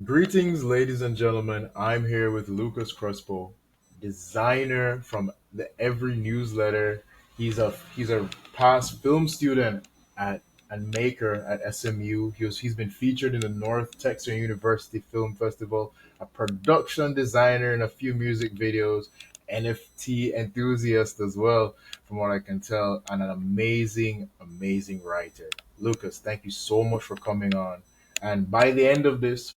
Greetings, ladies and gentlemen. I'm here with Lucas Crespo, designer from the Every Newsletter. He's a past film student at and maker at SMU. He's been featured in the North Texas University Film Festival, a production designer in a few music videos, NFT enthusiast as well, from what I can tell, and an amazing writer. Lucas, thank you so much for coming on. And by the end of this,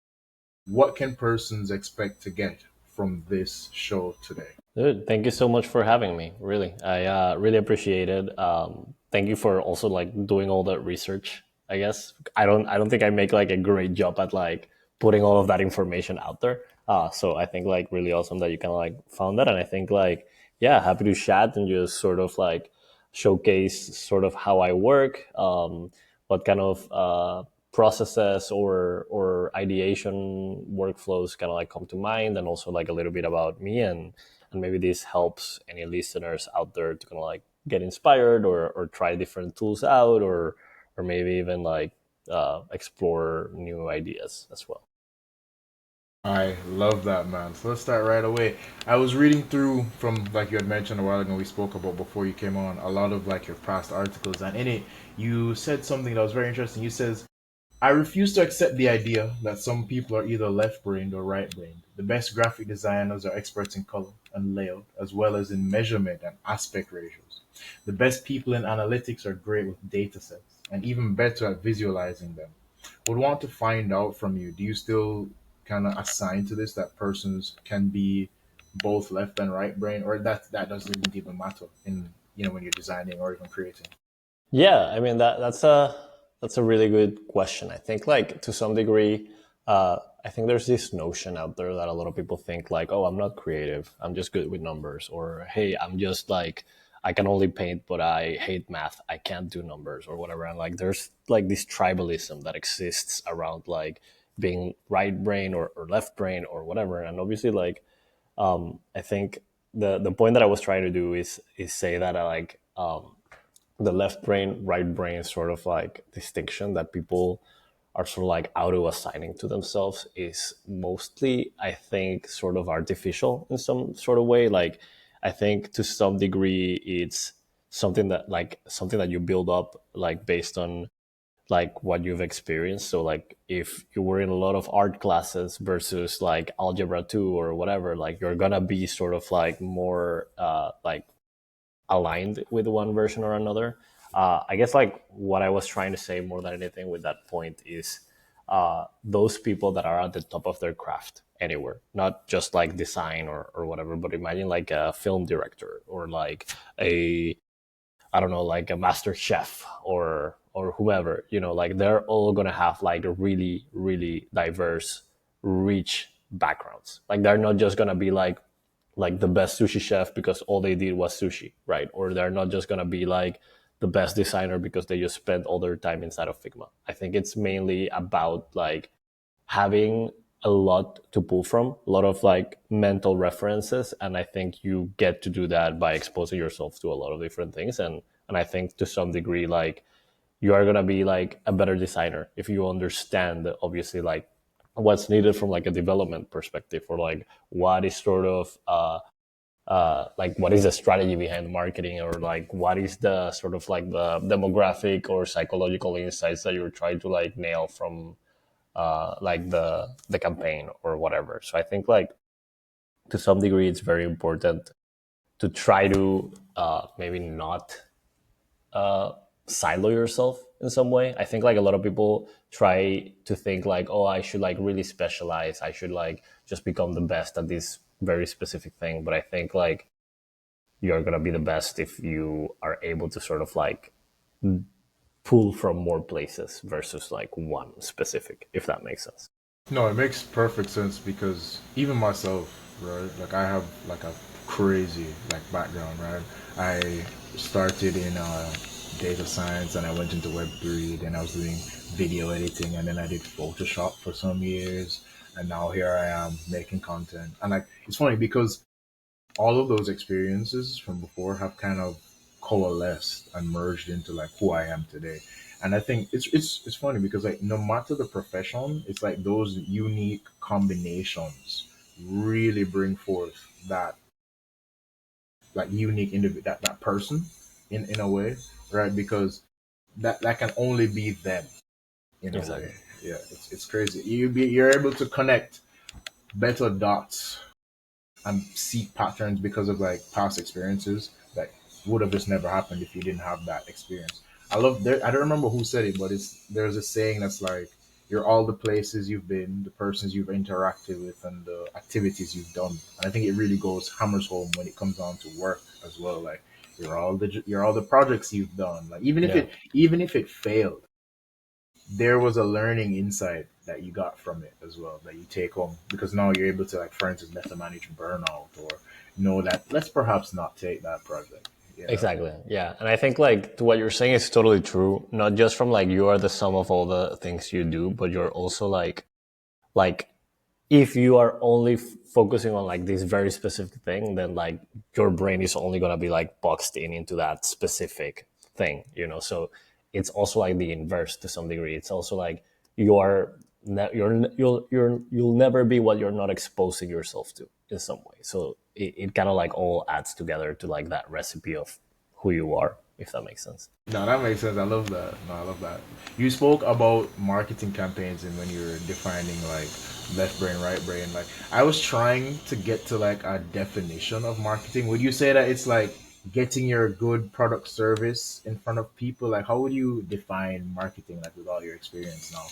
what can persons expect to get from this show today? Dude, thank you so much for having me. Really, I really appreciate it. Thank you for also like doing all that research. I guess I don't think I make like a great job at like putting all of that information out there. So I think like really awesome that you kind of like found that, and I think like yeah, happy to chat and just sort of like showcase sort of how I work, what kind of processes or ideation workflows kind of like come to mind, and also like a little bit about me and maybe this helps any listeners out there to kind of like get inspired or try different tools out or maybe even like explore new ideas as well. I love that, man. So let's start right away. I was reading through from, like you had mentioned a while ago, we spoke about before you came on, a lot of like your past articles, and in it you said something that was very interesting. You says, I refuse to accept the idea that some people are either left-brained or right-brained. The best graphic designers are experts in color and layout, as well as in measurement and aspect ratios. The best people in analytics are great with data sets and even better at visualizing them. Would want to find out from you, do you still kind of assign to this that persons can be both left and right brain, or that doesn't even matter in when you're designing or even creating? Yeah, I mean that's a really good question. I think like to some degree, I think there's this notion out there that a lot of people think like, oh, I'm not creative, I'm just good with numbers, or hey, I'm just like I can only paint, but I hate math, I can't do numbers or whatever. And like there's like this tribalism that exists around like being right brain or left brain or whatever. And obviously, like I think the point that I was trying to do is say that I like the left brain, right brain sort of like distinction that people are sort of like auto assigning to themselves is mostly, I think, sort of artificial in some sort of way. Like, I think to some degree, it's something that you build up like based on like what you've experienced. So like if you were in a lot of art classes versus like algebra 2 or whatever, like you're gonna be sort of like more like aligned with one version or another. I guess like what I was trying to say more than anything with that point is those people that are at the top of their craft anywhere, not just like design or whatever, but imagine like a film director or like a I don't know, like a master chef or whoever, like they're all gonna have like a really diverse, rich backgrounds. Like they're not just gonna be like the best sushi chef because all they did was sushi, right? Or they're not just gonna be like the best designer because they just spent all their time inside of Figma. I think it's mainly about like having a lot to pull from, a lot of like mental references, and I think you get to do that by exposing yourself to a lot of different things, and I think to some degree like you are gonna be like a better designer if you understand obviously like what's needed from like a development perspective or like what is sort of like what is the strategy behind marketing or like what is the sort of like the demographic or psychological insights that you're trying to like nail from like the campaign or whatever. So I think like to some degree it's very important to try to maybe not silo yourself in some way. I think like a lot of people try to think like, oh, I should like really specialize, I should like just become the best at this very specific thing. But I think like you're gonna be the best if you are able to sort of like pull from more places versus like one specific, if that makes sense. No, it makes perfect sense because even myself, right? Like I have like a crazy like background, right? I started in data science and I went into Web3, then I was doing video editing and then I did Photoshop for some years and now here I am making content. And like it's funny because all of those experiences from before have kind of coalesced and merged into like who I am today. And I think it's funny because like no matter the profession, it's like those unique combinations really bring forth that like unique individual that person in a way, right? Because that can only be them in a way. Exactly. Yeah, it's crazy. You're able to connect better dots and see patterns because of like past experiences that would have just never happened if you didn't have that experience. I love there. I don't remember who said it, but it's there's a saying that's like you're all the places you've been, the persons you've interacted with, and the activities you've done. And I think it really goes hammers home when it comes down to work as well. Like you're all the projects you've done. Like Yeah. even if it failed, there was a learning insight that you got from it as well that you take home because now you're able to like for instance better manage burnout or know that let's perhaps not take that project, you know. Exactly. Yeah. And I think like what you're saying is totally true. Not just from like you are the sum of all the things you do, but you're also like if you are only focusing on like this very specific thing, then like your brain is only gonna be like boxed in into that specific thing, you know. So it's also like the inverse to some degree. It's also like you are you'll never be what you're not exposing yourself to in some way. So it kind of like all adds together to like that recipe of who you are, if that makes sense. No, that makes sense. I love that. No, I love that. You spoke about marketing campaigns and when you're defining like left brain, right brain. Like I was trying to get to like a definition of marketing. Would you say that it's like getting your good product service in front of people? Like how would you define marketing like with all your experience now?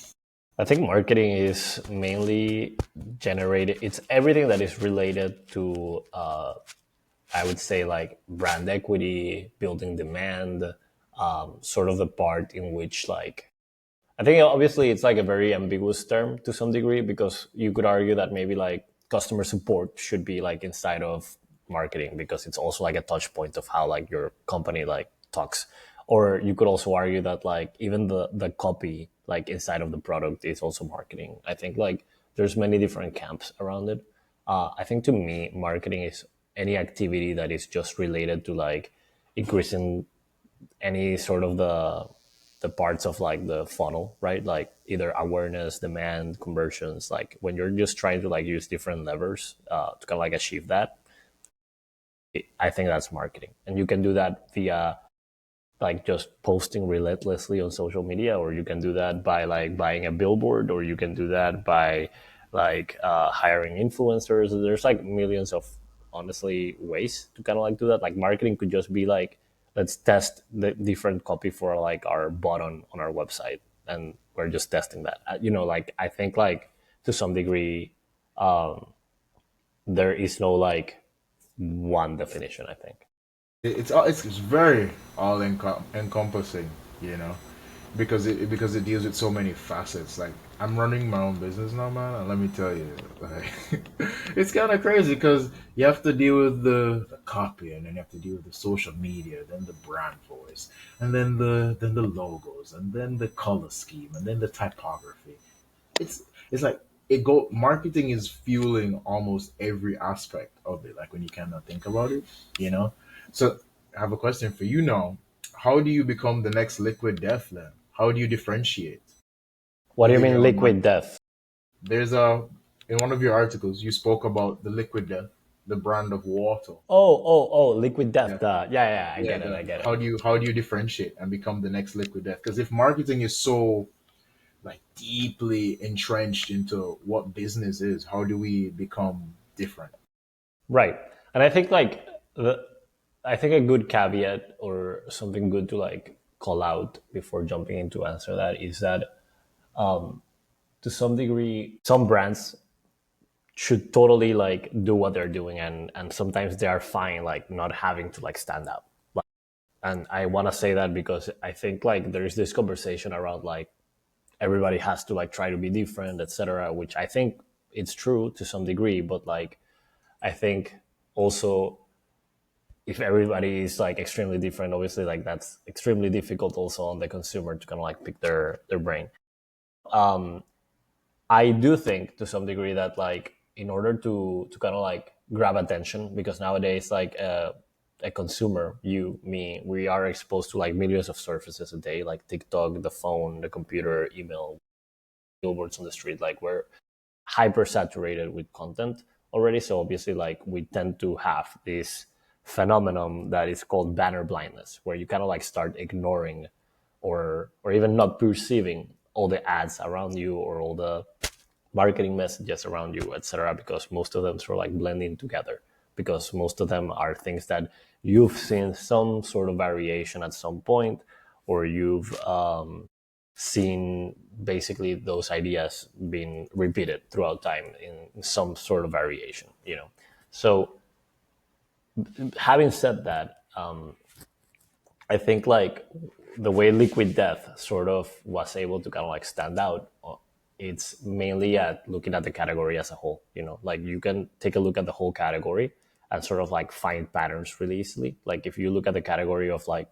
I think marketing is mainly generated. It's everything that is related to I would say like brand equity, building demand, sort of the part in which like I think obviously it's like a very ambiguous term to some degree because you could argue that maybe like customer support should be like inside of marketing because it's also like a touch point of how like your company like talks. Or you could also argue that like even the copy like inside of the product is also marketing. I think like there's many different camps around it. I think to me, marketing is any activity that is just related to like increasing any sort of the parts of like the funnel, right? Like either awareness, demand, conversions. Like when you're just trying to like use different levers to kind of like achieve that, I think that's marketing, and you can do that via like just posting relentlessly on social media, or you can do that by like buying a billboard, or you can do that by like hiring influencers. There's like millions of honestly ways to kind of like do that. Like marketing could just be like, let's test the different copy for like our button on our website, and we're just testing that. You know, like I think like to some degree, there is no like one definition. I think. It's very encompassing, you know, because it deals with so many facets. Like I'm running my own business now, man, and let me tell you, like it's kind of crazy because you have to deal with the copy, and then you have to deal with the social media, then the brand voice, and then the logos, and then the color scheme, and then the typography. It's like it go marketing is fueling almost every aspect of it like when you kind of think about it, you know. So I have a question for you now. How do you become the next liquid death then? How do you differentiate What do you within mean your own liquid market? death? There's a in one of your articles you spoke about the liquid death, the brand of water. Oh, liquid Yeah, death. Yeah, I yeah, get it, I get it. how do you differentiate and become the next liquid death? Because if marketing is so like deeply entrenched into what business is, how do we become different? Right. And I think like I think a good caveat or something good to like call out before jumping into answer that is that to some degree some brands should totally like do what they're doing, and sometimes they are fine like not having to like stand out. And I want to say that because I think like there's this conversation around like everybody has to like try to be different, etc., which I think it's true to some degree, but like I think also if everybody is like extremely different, obviously like that's extremely difficult also on the consumer to kind of like pick their brain. I do think to some degree that like in order to kind of like grab attention, because nowadays like a consumer, you, me, we are exposed to like millions of surfaces a day, like TikTok, the phone, the computer, email, billboards on the street. Like we're hyper saturated with content already. So obviously, like we tend to have this phenomenon that is called banner blindness, where you kind of like start ignoring or even not perceiving all the ads around you or all the marketing messages around you, etc. Because most of them sort of like blending together. Because most of them are things that you've seen some sort of variation at some point, or you've seen basically those ideas being repeated throughout time in some sort of variation. So having said that, I think like the way Liquid Death sort of was able to kind of like stand out, it's mainly at looking at the category as a whole. Like you can take a look at the whole category and sort of like find patterns really easily. Like if you look at the category of like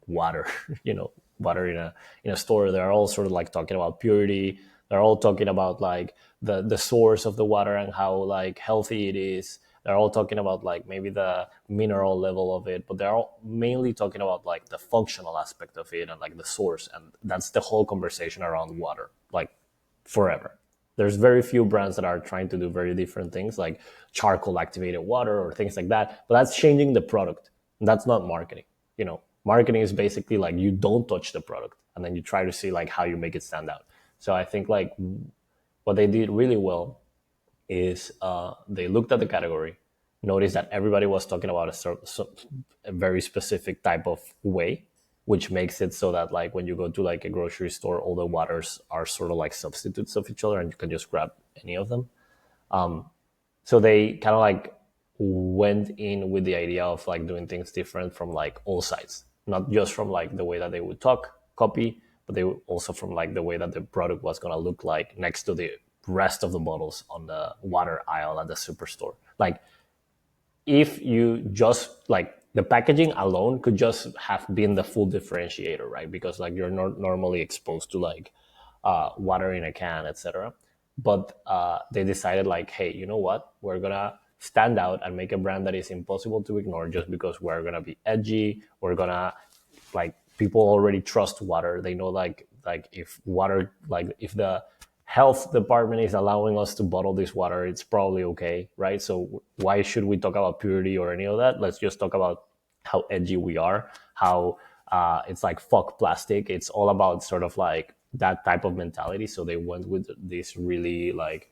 water, water in a store, they're all sort of like talking about purity. They're all talking about like the source of the water and how like healthy it is. They're all talking about like maybe the mineral level of it, but they're all mainly talking about like the functional aspect of it and like the source. And that's the whole conversation around water, like forever. There's very few brands that are trying to do very different things like charcoal activated water or things like that, but that's changing the product. That's not marketing. Marketing is basically like you don't touch the product and then you try to see like how you make it stand out. So I think like what they did really well is they looked at the category, noticed that everybody was talking about a very specific type of way, which makes it so that like when you go to like a grocery store, all the waters are sort of like substitutes of each other and you can just grab any of them. So they kind of like went in with the idea of like doing things different from like all sides, not just from like the way that they would talk, copy, but they also from like the way that the product was going to look like next to the rest of the bottles on the water aisle at the superstore. Like if you just like the packaging alone could just have been the full differentiator, right? Because like you're not normally exposed to like water in a can, etc. But they decided like, hey, you know what? We're gonna stand out and make a brand that is impossible to ignore just because we're gonna be edgy. We're gonna like people already trust water. They know like if water like if the health department is allowing us to bottle this water, it's probably okay, right? So why should we talk about purity or any of that? Let's just talk about how edgy we are, how it's like fuck plastic. It's all about sort of like that type of mentality. So they went with this really like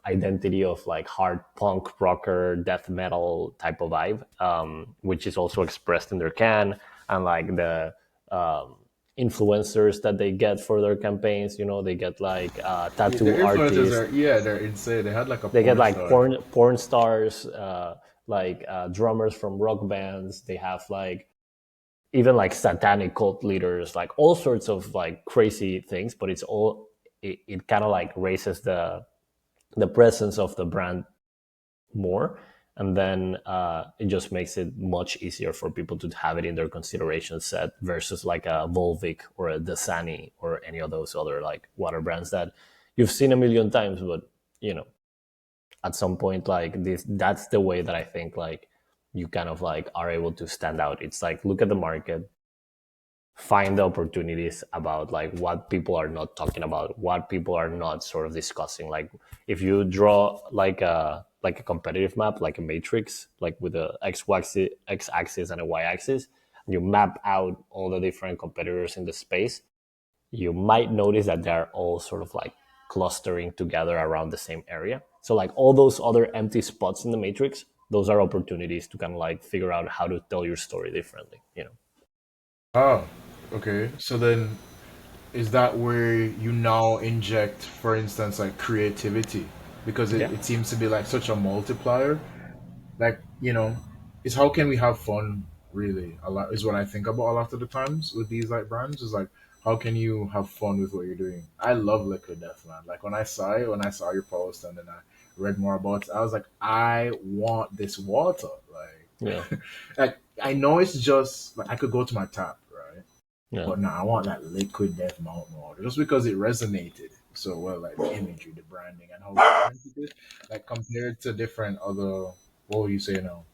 identity of like hard punk rocker death metal type of vibe, which is also expressed in their can and like the influencers that they get for their campaigns. They get like Yeah, their tattoo influencers artists, are, yeah, they're insane. They had like a they get porn like star. porn stars, like drummers from rock bands. They have like even like satanic cult leaders, like all sorts of like crazy things. But it kind of like raises the presence of the brand more, and then it just makes it much easier for people to have it in their consideration set versus like a Volvic or a Dasani or any of those other like water brands that you've seen a million times. But at some point, like that's the way that I think like you kind of like are able to stand out. It's like look at the market, find the opportunities about like what people are not talking about, what people are not sort of discussing. Like if you draw like a competitive map, like a matrix, like with a x axis and a y axis, you map out all the different competitors in the space, you might notice that they're all sort of like clustering together around the same area. So like all those other empty spots in the matrix, those are opportunities to kind of like figure out how to tell your story differently. Oh, okay. So then is that where you now inject, for instance, like creativity? Because Yeah. it seems to be like such a multiplier. Like, is how can we have fun really? A lot is what I think about a lot of the times with these like brands is like how can you have fun with what you're doing? I love Liquid Death, man. Like when I saw your post and then I read more about it, I was like, I want this water. Yeah. Like I know it's just like I could go to my tap, right? Yeah. But no, I want that Liquid Death Mountain Water just because it resonated so well, like the imagery, the branding, and how different it is, like compared to different other. What would you say now?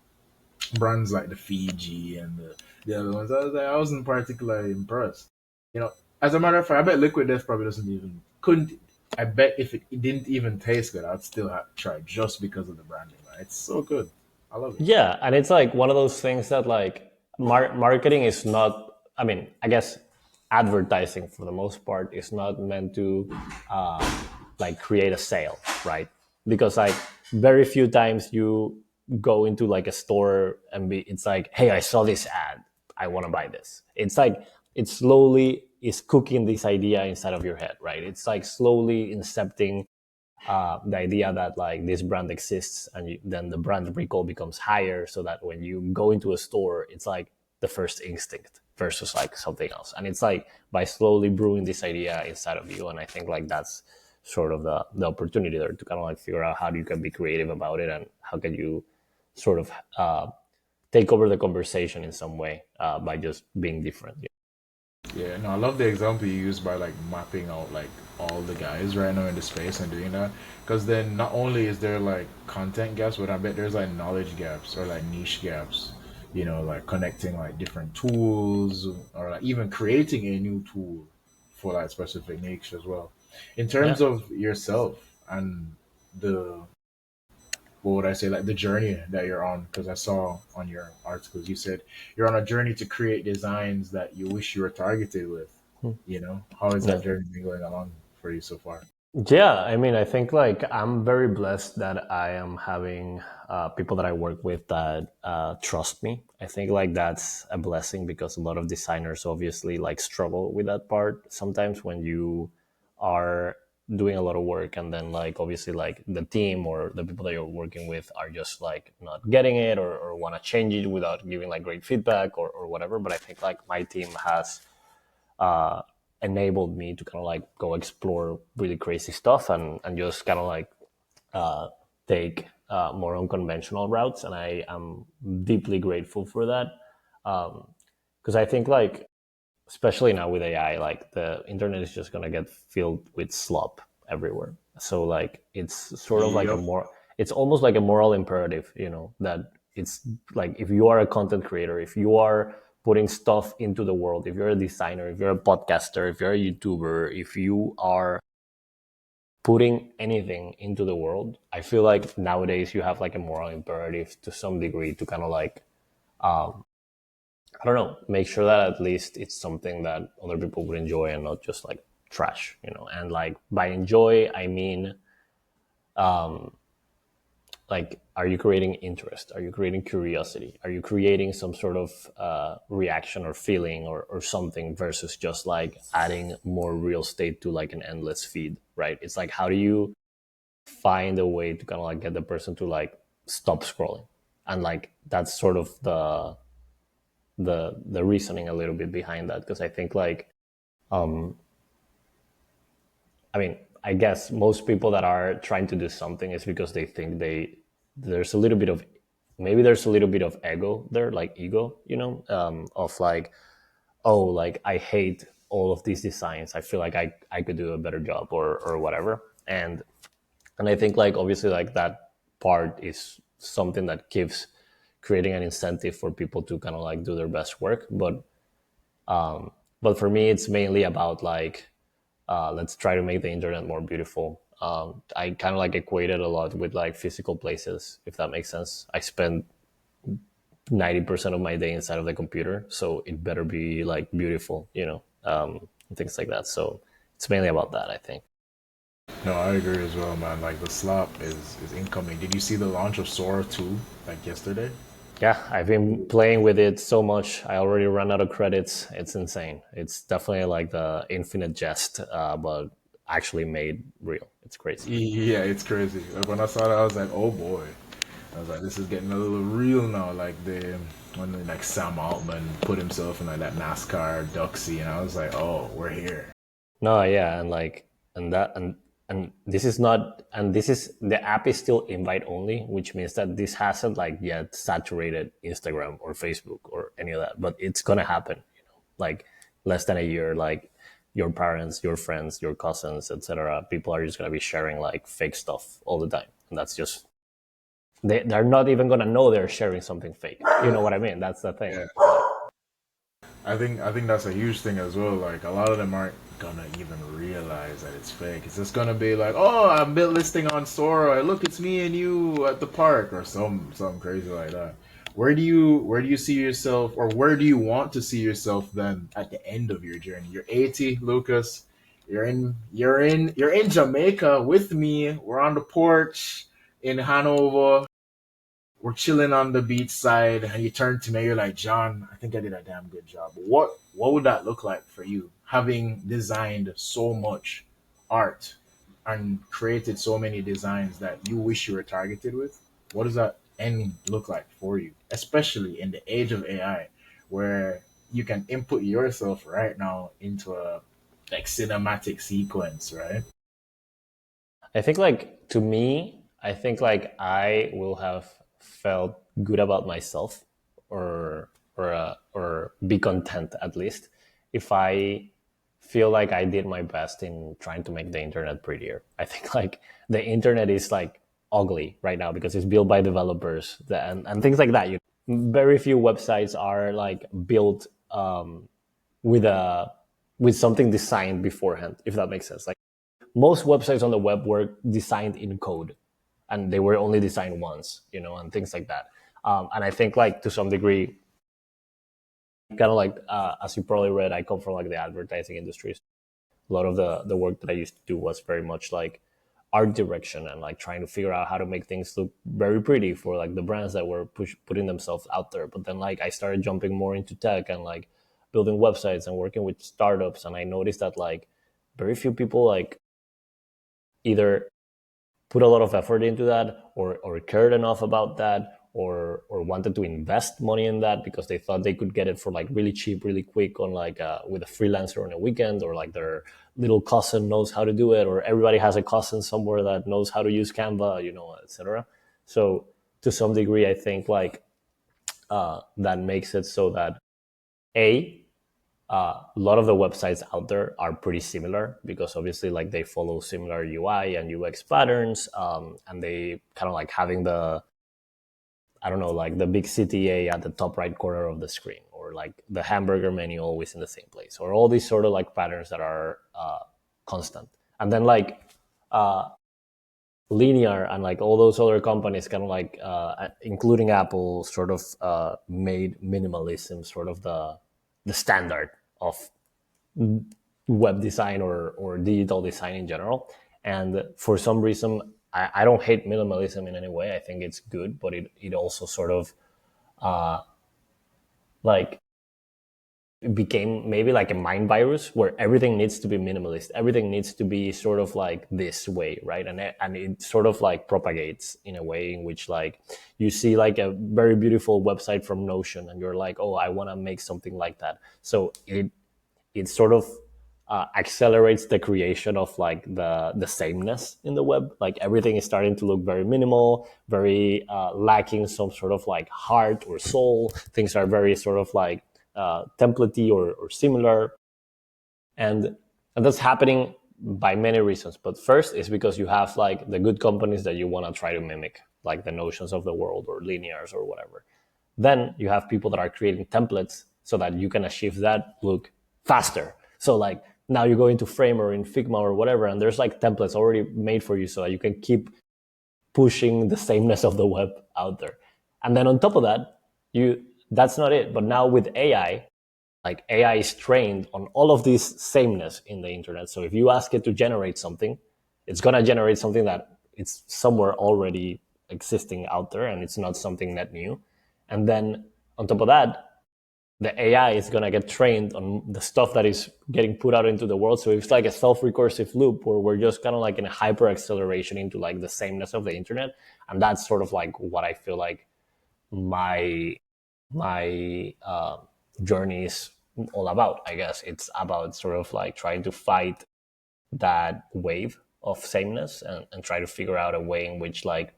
brands like the Fiji and the other ones. I wasn't particularly impressed. You know, as a matter of fact, I bet Liquid Death probably doesn't even couldn't. I bet if it didn't even taste good, I'd still have to try it just because of the branding. Man. It's so good. I love it. Yeah, and it's like one of those things that like marketing is not. I mean, I guess advertising for the most part is not meant to like create a sale, right? Because like very few times you go into like a store and it's like, hey, I saw this ad, I want to buy this. It's like it slowly is cooking this idea inside of your head, right? It's like slowly incepting the idea that like this brand exists, and then the brand recall becomes higher, so that when you go into a store, it's like the first instinct versus like something else. And it's like by slowly brewing this idea inside of you, and I think like that's sort of the opportunity there to kind of like figure out how you can be creative about it, and how can you sort of take over the conversation in some way by just being different. Yeah, no, I love the example you used by like mapping out like all the guys right now in the space and doing that. Because then not only is there like content gaps, but I bet there's like knowledge gaps or like niche gaps. You know, like connecting like different tools or like even creating a new tool for like specific niche as well. In terms Yeah. of yourself and the what would I say, like the journey that you're on? Because I saw on your articles you said you're on a journey to create designs that you wish you were targeted with. You know, how has that Yeah. journey been going along for you so far? Yeah, I mean, I think like I'm very blessed that I am having people that I work with that trust me. I think like that's a blessing, because a lot of designers obviously like struggle with that part sometimes when you are doing a lot of work, and then like obviously like the team or the people that you're working with are just like not getting it, or want to change it without giving like great feedback, or whatever. But I think like my team has uh, enabled me to kind of like go explore really crazy stuff, and just kind of like uh, take more unconventional routes. And I am deeply grateful for that, because I think like especially now with AI, like the internet is just gonna get filled with slop everywhere. So like it's sort of like a Yep. more, it's almost like a moral imperative, that it's like if you are a content creator, if you are putting stuff into the world, if you're a designer, if you're a podcaster, if you're a YouTuber, if you are putting anything into the world, I feel like nowadays you have like a moral imperative to some degree to kind of like I don't know, make sure that at least it's something that other people would enjoy and not just like trash. And like by enjoy, I mean, like, are you creating interest? Are you creating curiosity? Are you creating some sort of reaction or feeling, or something, versus just like adding more real estate to like an endless feed, right? It's like, how do you find a way to kind of like get the person to like stop scrolling? And like, that's sort of the reasoning a little bit behind that, because I think like I mean, I guess most people that are trying to do something is because they think there's a little bit of, maybe there's a little bit of ego there, like ego, of like, oh, like I hate all of these designs. I feel like I could do a better job, or whatever. And I think like obviously like that part is something that gives creating an incentive for people to kind of like do their best work. But for me, it's mainly about like let's try to make the internet more beautiful. I kind of like equate it a lot with like physical places, if that makes sense. I spend 90% of my day inside of the computer, so it better be like beautiful, and things like that. So it's mainly about that, I think. No, I agree as well, man. Like the slop is incoming. Did you see the launch of Sora 2 like yesterday? Yeah, I've been playing with it so much. I already ran out of credits. It's insane. It's definitely like the infinite jest, but actually made real. It's crazy. Yeah, it's crazy. Like when I saw that, I was like, oh boy. I was like, this is getting a little real now. Like when like Sam Altman put himself in like that NASCAR Duxie, and I was like, oh, we're here. No, yeah, and like, and that, and this is not, and this is, the app is still invite only, which means that this hasn't like yet saturated Instagram or Facebook or any of that, but it's gonna happen, like less than a year, like your parents, your friends, your cousins, etc. People are just gonna be sharing like fake stuff all the time, and that's just they're not even gonna know they're sharing something fake. You know what I mean? That's the thing. Yeah. I think that's a huge thing as well. Like a lot of them aren't gonna even realize that it's fake. It's just gonna be like, oh, I'm built listing on Sora. Look, it's me and you at the park, or something crazy like that. Where do you see yourself, or where do you want to see yourself then at the end of your journey? You're 80, Lucas. You're in Jamaica with me. We're on the porch in Hanover. We're chilling on the beach side, and you turn to me, you're like, John, I think I did a damn good job. What would that look like for you, having designed so much art and created so many designs that you wish you were targeted with? What does that end look like for you, especially in the age of AI, where you can input yourself right now into a like cinematic sequence, right? I think like to me, I think like I will have felt good about myself, or be content at least if I feel like I did my best in trying to make the internet prettier. I think like the internet is like ugly right now because it's built by developers and things like that. Very few websites are like built with a with something designed beforehand, if that makes sense. Like most websites on the web were designed in code and they were only designed once, and things like that. And I think like to some degree, kind of like as you probably read, I come from like the advertising industry. A lot of the work that I used to do was very much like art direction and like trying to figure out how to make things look very pretty for like the brands that were putting themselves out there. But then like I started jumping more into tech and like building websites and working with startups, and I noticed that like very few people like either put a lot of effort into that, or cared enough about that, or wanted to invest money in that because they thought they could get it for like really cheap really quick on like with a freelancer on a weekend, or like their little cousin knows how to do it, or everybody has a cousin somewhere that knows how to use Canva, etc. So to some degree I think like that makes it so that a a lot of the websites out there are pretty similar because obviously like they follow similar UI and UX patterns, and they kind of like having the, I don't know, like the big CTA at the top right corner of the screen, or like the hamburger menu always in the same place, or all these sort of like patterns that are constant. And then like linear and like all those other companies kind of like including Apple sort of made minimalism sort of the standard of web design or digital design in general. And for some reason, I don't hate minimalism in any way. I think it's good, but it also sort of like became maybe like a mind virus where everything needs to be minimalist. Everything needs to be sort of like this way, right? And it sort of like propagates in a way in which like you see like a very beautiful website from Notion and you're like, oh, I want to make something like that. So it sort of accelerates the creation of like the sameness in the web. Like everything is starting to look very minimal, very lacking some sort of like heart or soul. Things are very sort of like templatey or similar, and that's happening by many reasons. But first is because you have like the good companies that you want to try to mimic, like the Notions of the world or Linears or whatever. Then you have people that are creating templates so that you can achieve that look faster. So like now you go into Frame or in Figma or whatever, and there's like templates already made for you so that you can keep pushing the sameness of the web out there. And then on top of that, you that's not it. But now with AI, like AI is trained on all of this sameness in the internet. So if you ask it to generate something, it's gonna generate something that it's somewhere already existing out there, and it's not something net new. And then on top of that, the AI is gonna get trained on the stuff that is getting put out into the world. So it's like a self-recursive loop where we're just kind of like in a hyper acceleration into like the sameness of the internet, and that's sort of like what I feel like my journey is all about. I guess it's about sort of like trying to fight that wave of sameness, and try to figure out a way in which like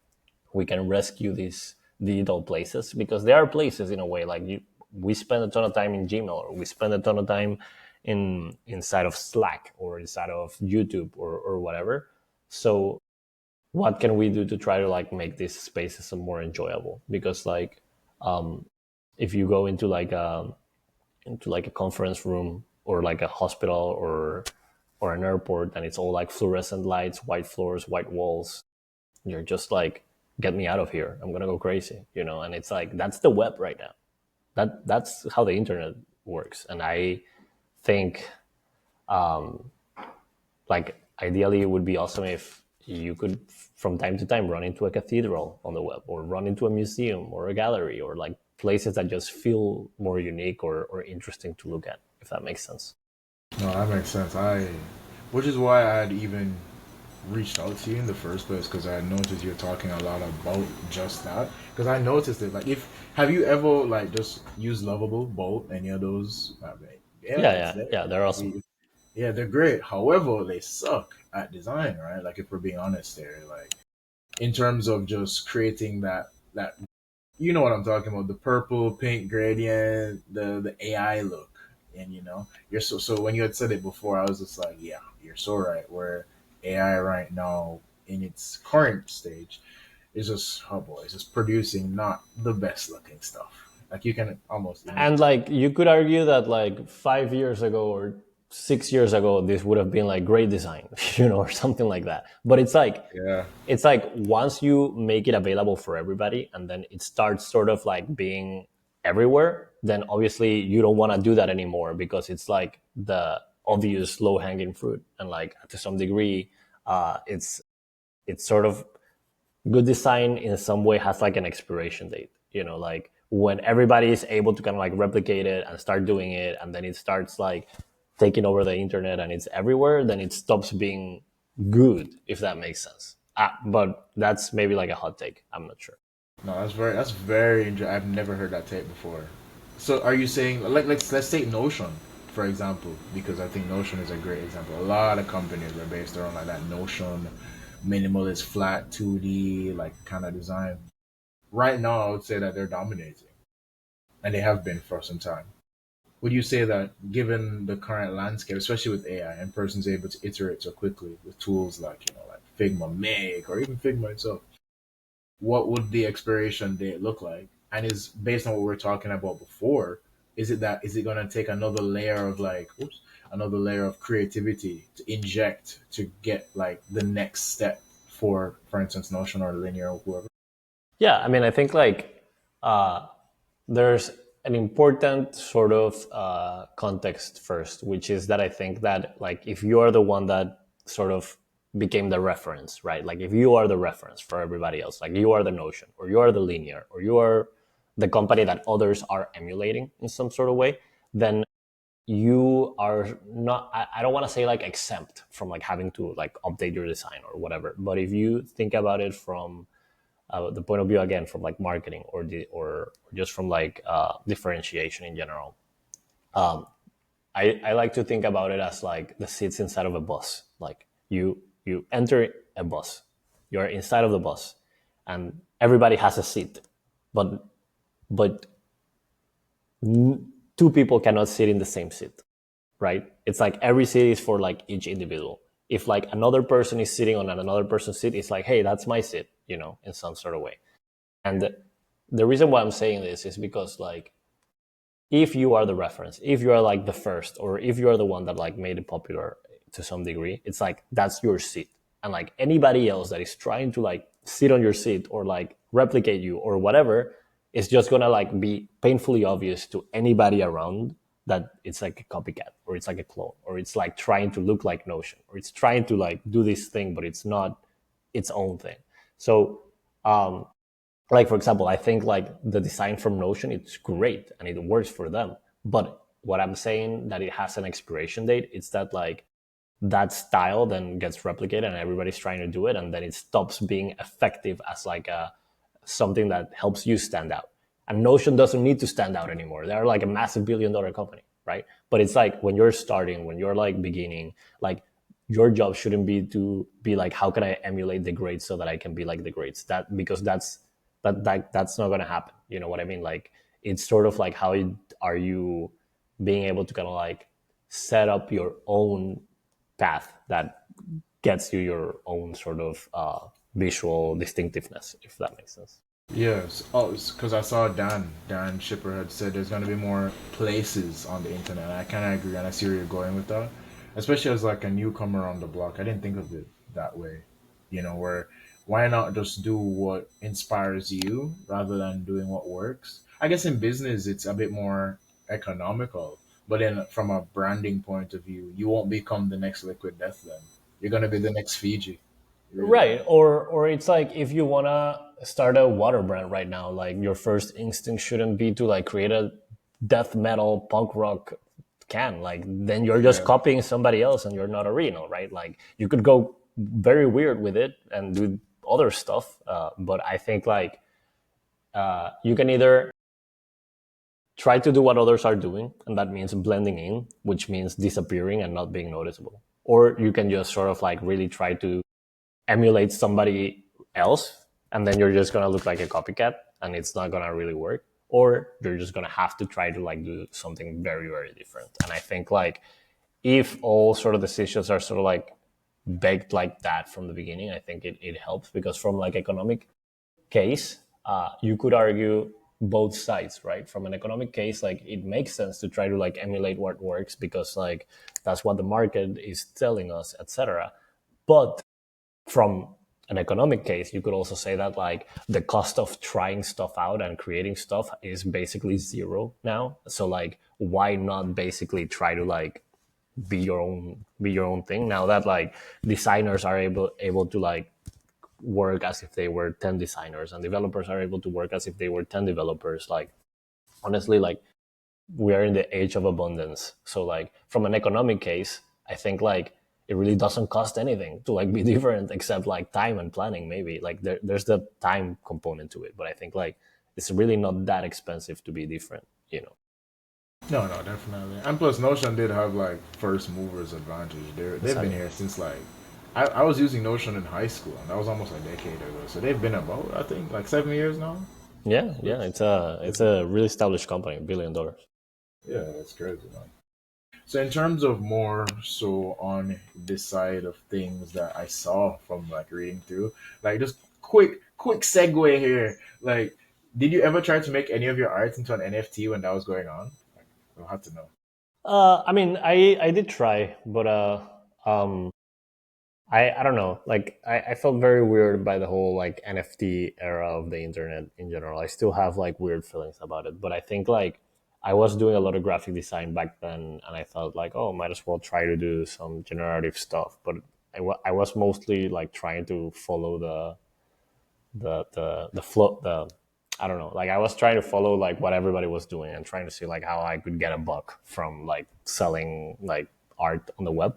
we can rescue these digital places, because there are places in a way like we spend a ton of time in Gmail, or we spend a ton of time inside of Slack or inside of YouTube or whatever. So what can we do to try to like make these spaces more enjoyable? Because like if you go into like a conference room or like a hospital or an airport and it's all like fluorescent lights, white floors, white walls, you're just like, get me out of here, I'm gonna go crazy, you know. And it's like, that's the web right now. That's how the internet works. And I think like ideally it would be awesome if you could from time to time run into a cathedral on the web or run into a museum or a gallery or like places that just feel more unique or interesting to look at, if that makes sense. No, that makes sense. Which is why I had even reached out to you in the first place because I noticed you're talking a lot about just that. Because I noticed it. Like, if have you ever like just used Lovable, Bolt, any of those? I mean, yeah, Yeah, it's yeah, there. yeah, they're awesome. Yeah, they're great. However, they suck at design, right? Like, if we're being honest there, like in terms of just creating that you know what I'm talking about, the purple pink gradient, the AI look. And you're so when you had said it before, I was just like, yeah, you're so right. Where AI right now in its current stage is just, oh boy, it's just producing not the best looking stuff. Like, you can almost And like you could argue that like 5 years ago or 6 years ago this would have been like great design, you know, or something like that. But yeah. it's like once you make it available for everybody and then it starts sort of like being everywhere, then obviously you don't want to do that anymore because it's like the obvious low hanging fruit. And like to some degree it's sort of good design in some way has like an expiration date, you know, like when everybody is able to kind of like replicate it and start doing it and then it starts like taking over the internet and it's everywhere, then it stops being good, if that makes sense. But that's maybe like a hot take, I'm not sure. No, that's very interesting. I've never heard that tape before. So are you saying, like, let's take Notion for example, because I think Notion is a great example. A lot of companies are based around like that Notion minimalist flat 2D like kind of design. Right now, I would say that they're dominating, and they have been for some time. Would you say that given the current landscape, especially with AI, and persons able to iterate so quickly with tools like like Figma Make or even Figma itself, what would the expiration date look like? And is based on what we were talking about before, is it gonna take another layer of like another layer of creativity to inject to get like the next step for instance Notion or Linear or whoever? Yeah, I mean, I think like there's an important sort of context first, which is that I think that like if you are the one that sort of became the reference, right? Like if you are the reference for everybody else, like you are the Notion or you are the Linear or you are the company that others are emulating in some sort of way, then you are not, I don't want to say like exempt from like having to like update your design or whatever. But if you think about it from the point of view again from like marketing or just from like differentiation in general, I like to think about it as like the seats inside of a bus. Like you enter a bus, you're inside of the bus, and everybody has a seat, but but two people cannot sit in the same seat, right? It's like every seat is for like each individual. If like another person is sitting on another person's seat, it's like, hey, that's my seat, you know, in some sort of way. And the reason why I'm saying this is because like if you are the reference, if you are like the first, or if you are the one that like made it popular to some degree, it's like that's your seat. And like anybody else that is trying to like sit on your seat or like replicate you or whatever, is just gonna like be painfully obvious to anybody around that it's like a copycat or it's like a clone or it's like trying to look like Notion or it's trying to like do this thing, but it's not its own thing. So like for example, I think like the design from Notion, it's great and it works for them, but what I'm saying that it has an expiration date, it's that like that style then gets replicated and everybody's trying to do it and then it stops being effective as like a something that helps you stand out. And Notion doesn't need to stand out anymore. They're like a massive $1 billion company, right? But it's like when you're starting, when you're like beginning, like your job shouldn't be to be like, how can I emulate the greats so that I can be like the greats? That because that's not gonna happen. You know what I mean? Like it's sort of like are you being able to kind of like set up your own path that gets you your own sort of visual distinctiveness, if that makes sense. Yes. Oh, because I saw Dan Shipper had said there's gonna be more places on the internet. And I kind of agree, and I see where you're going with that. Especially as like a newcomer on the block, I didn't think of it that way. Where why not just do what inspires you rather than doing what works? I guess in business it's a bit more economical, but then from a branding point of view, you won't become the next Liquid Death. Then you're gonna be the next Fiji. Really. Right. Or it's like if you wanna start a water brand right now, like your first instinct shouldn't be to like create a death metal punk rock can. Like then you're just Yeah. copying somebody else and you're not original, right? Like you could go very weird with it and do other stuff. But I think like you can either try to do what others are doing, and that means blending in, which means disappearing and not being noticeable. Or you can just sort of like really try to emulate somebody else, and then you're just gonna look like a copycat, and it's not gonna really work. Or you're just gonna have to try to like do something very, very different. And I think like if all sort of decisions are sort of like baked like that from the beginning, I think it helps because from like economic case, you could argue both sides, right? From an economic case, like it makes sense to try to like emulate what works because like that's what the market is telling us, etc. But from an economic case, you could also say that like the cost of trying stuff out and creating stuff is basically zero now. So like, why not basically try to like be your own thing now that like designers are able to like work as if they were 10 designers and developers are able to work as if they were 10 developers. Like honestly, like we are in the age of abundance. So like from an economic case, I think like it really doesn't cost anything to like be different except like time and planning. Maybe like there's the time component to it, but I think like it's really not that expensive to be different. No, no, definitely. And plus, Notion did have like first movers advantage. They've been Exactly. here since like I was using Notion in high school, and that was almost a decade ago. So they've been about I think like 7 years now. Yeah, yeah, It's, it's a really established company, $1 billion. yeah, that's crazy, man. So in terms of more so on this side of things that I saw from like reading through, like just quick segue here. Like, did you ever try to make any of your art into an NFT when that was going on? Like, I'll have to know. I mean, I did try, but um, I don't know. Like I felt very weird by the whole like NFT era of the internet in general. I still have like weird feelings about it, but I think like I was doing a lot of graphic design back then, and I thought like, oh, might as well try to do some generative stuff. But I was mostly like trying to follow the flow. The I don't know. Like I was trying to follow like what everybody was doing and trying to see like how I could get a buck from like selling like art on the web.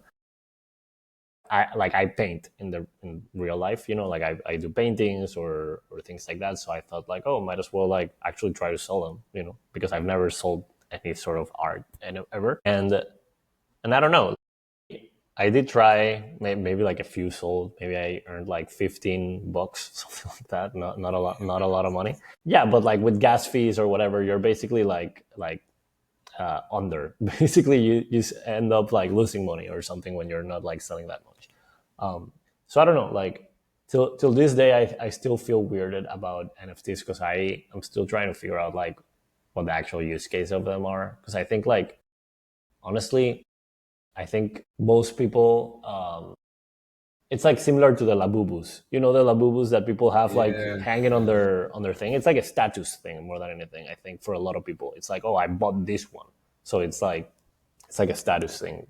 I paint in real life, like I do paintings or things like that. So I thought like, oh, might as well like actually try to sell them, because I've never sold any sort of art ever. And I don't know. I did try, maybe like a few sold. Maybe I earned like $15, something like that. Not a lot of money. Yeah, but like with gas fees or whatever, you're basically like under. Basically, you end up like losing money or something when you're not like selling that much. So I don't know, like till this day, I still feel weirded about NFTs because I'm still trying to figure out like what the actual use case of them are. Because I think like honestly, I think most people, it's like similar to the labubus. The labubus that people have like Yeah, hanging on yeah. their thing. It's like a status thing more than anything. I think for a lot of people, it's like, oh, I bought this one, so it's like a status thing,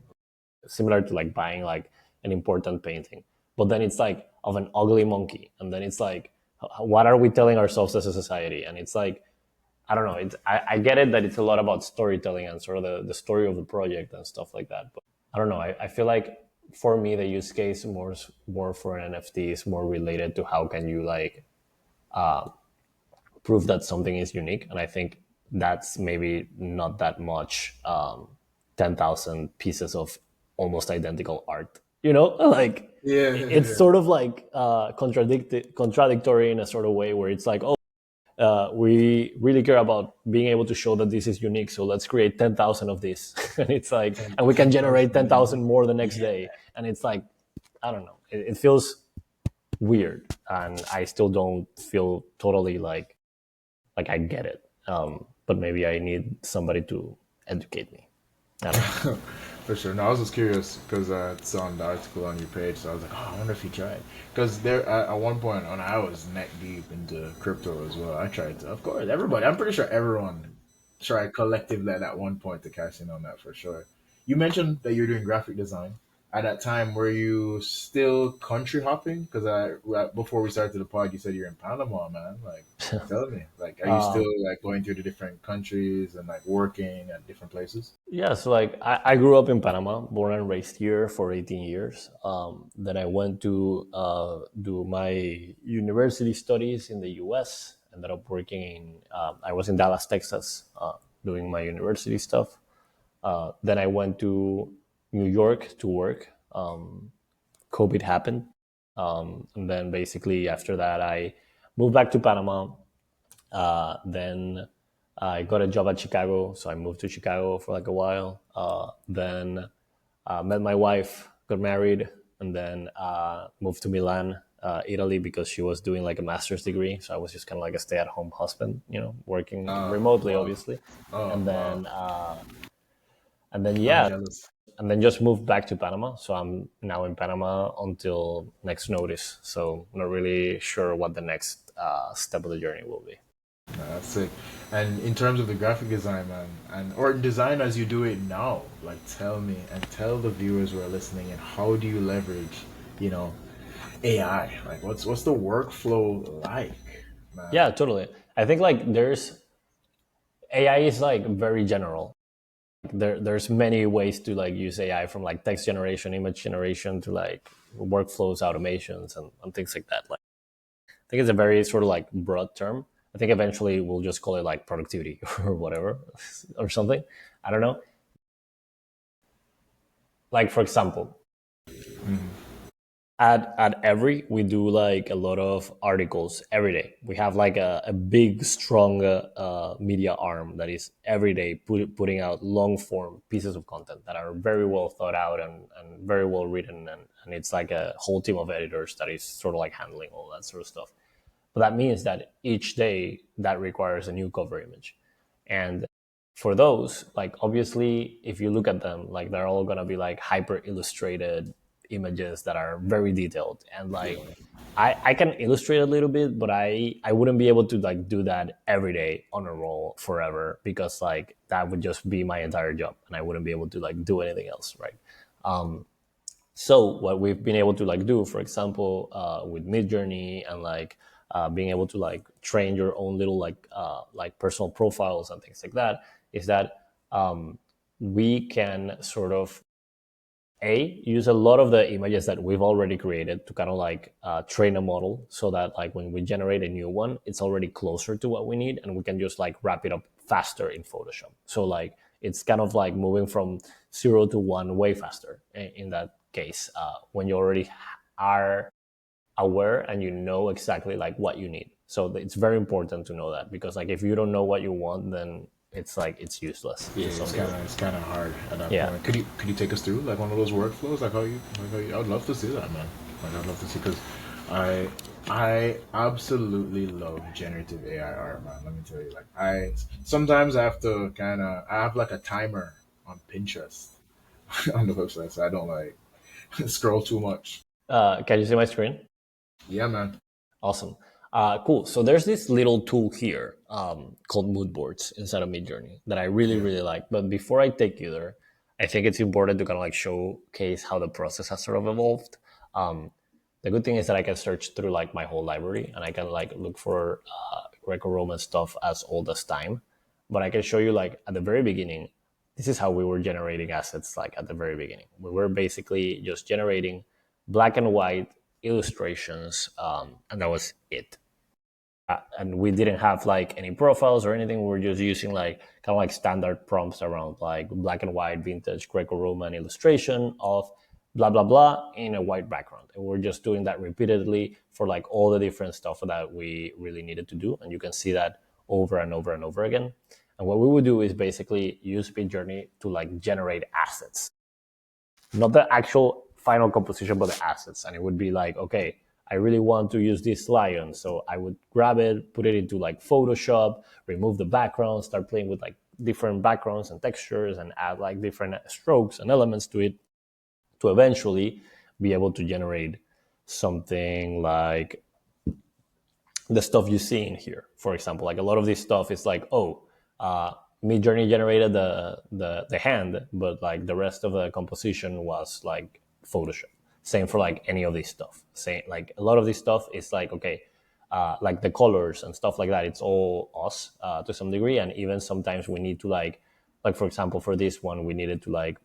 similar to like buying like an important painting. But then it's like of an ugly monkey, and then it's like, what are we telling ourselves as a society? And it's like, I don't know. I get it that it's a lot about storytelling and sort of the story of the project and stuff like that. But I don't know. I feel like for me the use case more for an NFT is more related to how can you like prove that something is unique. And I think that's maybe not that much 10,000 pieces of almost identical art. Like Yeah, it's yeah. sort of like contradictory in a sort of way where it's like, oh, we really care about being able to show that this is unique. So let's create 10,000 of this. And it's like, Ten and we can ten generate thousand. 10,000 more the next Yeah. day. And it's like, I don't know. It feels weird. and I still don't feel totally like I get it. But maybe I need somebody to educate me. I don't know. For sure. No, I was just curious because I saw the article on your page, so I was like, oh, I wonder if you tried. Because there, at one point, when I was neck deep into crypto as well, I tried to. Of course, everybody. I'm pretty sure everyone tried collectively at one point to cash in on that for sure. You mentioned that you're doing graphic design. At that time, were you still country hopping? Because before we started the pod, you said you're in Panama, man. Like, tell me, like, are you still Um, like going through the different countries and like working at different places? yeah, so like I grew up in Panama, born and raised here for 18 years. Then I went to do my university studies in the US. Ended up working in, I was in Dallas, Texas, doing my university stuff. Then I went to New York to work. COVID happened. And then basically after that, I moved back to Panama. Then I got a job at Chicago, so I moved to Chicago for like a while. Then met my wife, got married, and then moved to Milan, Italy, because she was doing like a master's degree. So I was just kind of like a stay-at-home husband, working remotely, Wow. obviously. Oh, And wow. then I'm yeah, jealous. and then just moved back to Panama. So I'm now in Panama until next notice. So not really sure what the next step of the journey will be. No, that's sick. And in terms of the graphic design, man, and or design as you do it now, like tell me and tell the viewers who are listening, and how do you leverage, you know, AI? Like, what's the workflow like, man? Yeah, totally. I think like there's AI is like very general. There's many ways to like use AI, from like text generation, image generation, to like workflows, automations, and things like that. Like I think it's a very sort of like broad term. I think eventually we'll just call it like productivity or whatever or something. I don't know. Like for example, Mhm. at every we do like a lot of articles every day. We have like a big strong media arm that is every day putting out long form pieces of content that are very well thought out and very well written, and it's like a whole team of editors that is sort of like handling all that sort of stuff. But that means that each day that requires a new cover image. And for those, like obviously, if you look at them, like they're all gonna be like hyper illustrated images that are very detailed. And like Yeah. I can illustrate a little bit, but I wouldn't be able to like do that every day on a roll forever, because like that would just be my entire job and I wouldn't be able to like do anything else, right? So what we've been able to like do, for example, with Midjourney, and like being able to like train your own little like personal profiles and things like that, is that we can sort of use a lot of the images that we've already created to kind of like train a model, so that like when we generate a new one, it's already closer to what we need, and we can just like wrap it up faster in Photoshop. So like it's kind of like moving from 0 to 1 way faster in that case, when you already are aware and you know exactly like what you need. So it's very important to know that, because like if you don't know what you want, then it's like it's useless Yeah, to some degree. it's kind of hard at that Yeah. point. Could you take us through like one of those workflows, I would love to see that, man. Like I'd love to see because I I absolutely love generative AI art, man. Let me tell you, like sometimes I have to I have like a timer on Pinterest on the website, so I don't like scroll too much. Can you see my screen? Yeah, man. Awesome. Cool. So there's this little tool here called mood boards inside of Midjourney that I really, Yeah. really like. But before I take you there, I think it's important to kind of like showcase how the process has sort of evolved. Um, the good thing is that I can search through like my whole library, and I can like look for Greco-Roman stuff as old as time. But I can show you like at the very beginning, this is how we were generating assets. Like at the very beginning, we were basically just generating black and white illustrations, and that was it. And we didn't have like any profiles or anything. We were just using like kind of like standard prompts around like black and white vintage Greco-Roman illustration of blah blah blah in a white background, and we're just doing that repeatedly for like all the different stuff that we really needed to do. And you can see that over and over and over again. And what we would do is basically use Midjourney to like generate assets, not the actual final composition, but the assets. And it would be like, okay, I really want to use this lion. So I would grab it, put it into like Photoshop, remove the background, start playing with like different backgrounds and textures and add like different strokes and elements to it to eventually be able to generate something like the stuff you see in here. For example, like a lot of this stuff is like, oh, Midjourney generated the hand, but like the rest of the composition was like Photoshop. Same for like any of this stuff. Same like a lot of this stuff is like okay, like the colors and stuff like that. It's all us to some degree, and even sometimes we need to like for example for this one we needed to like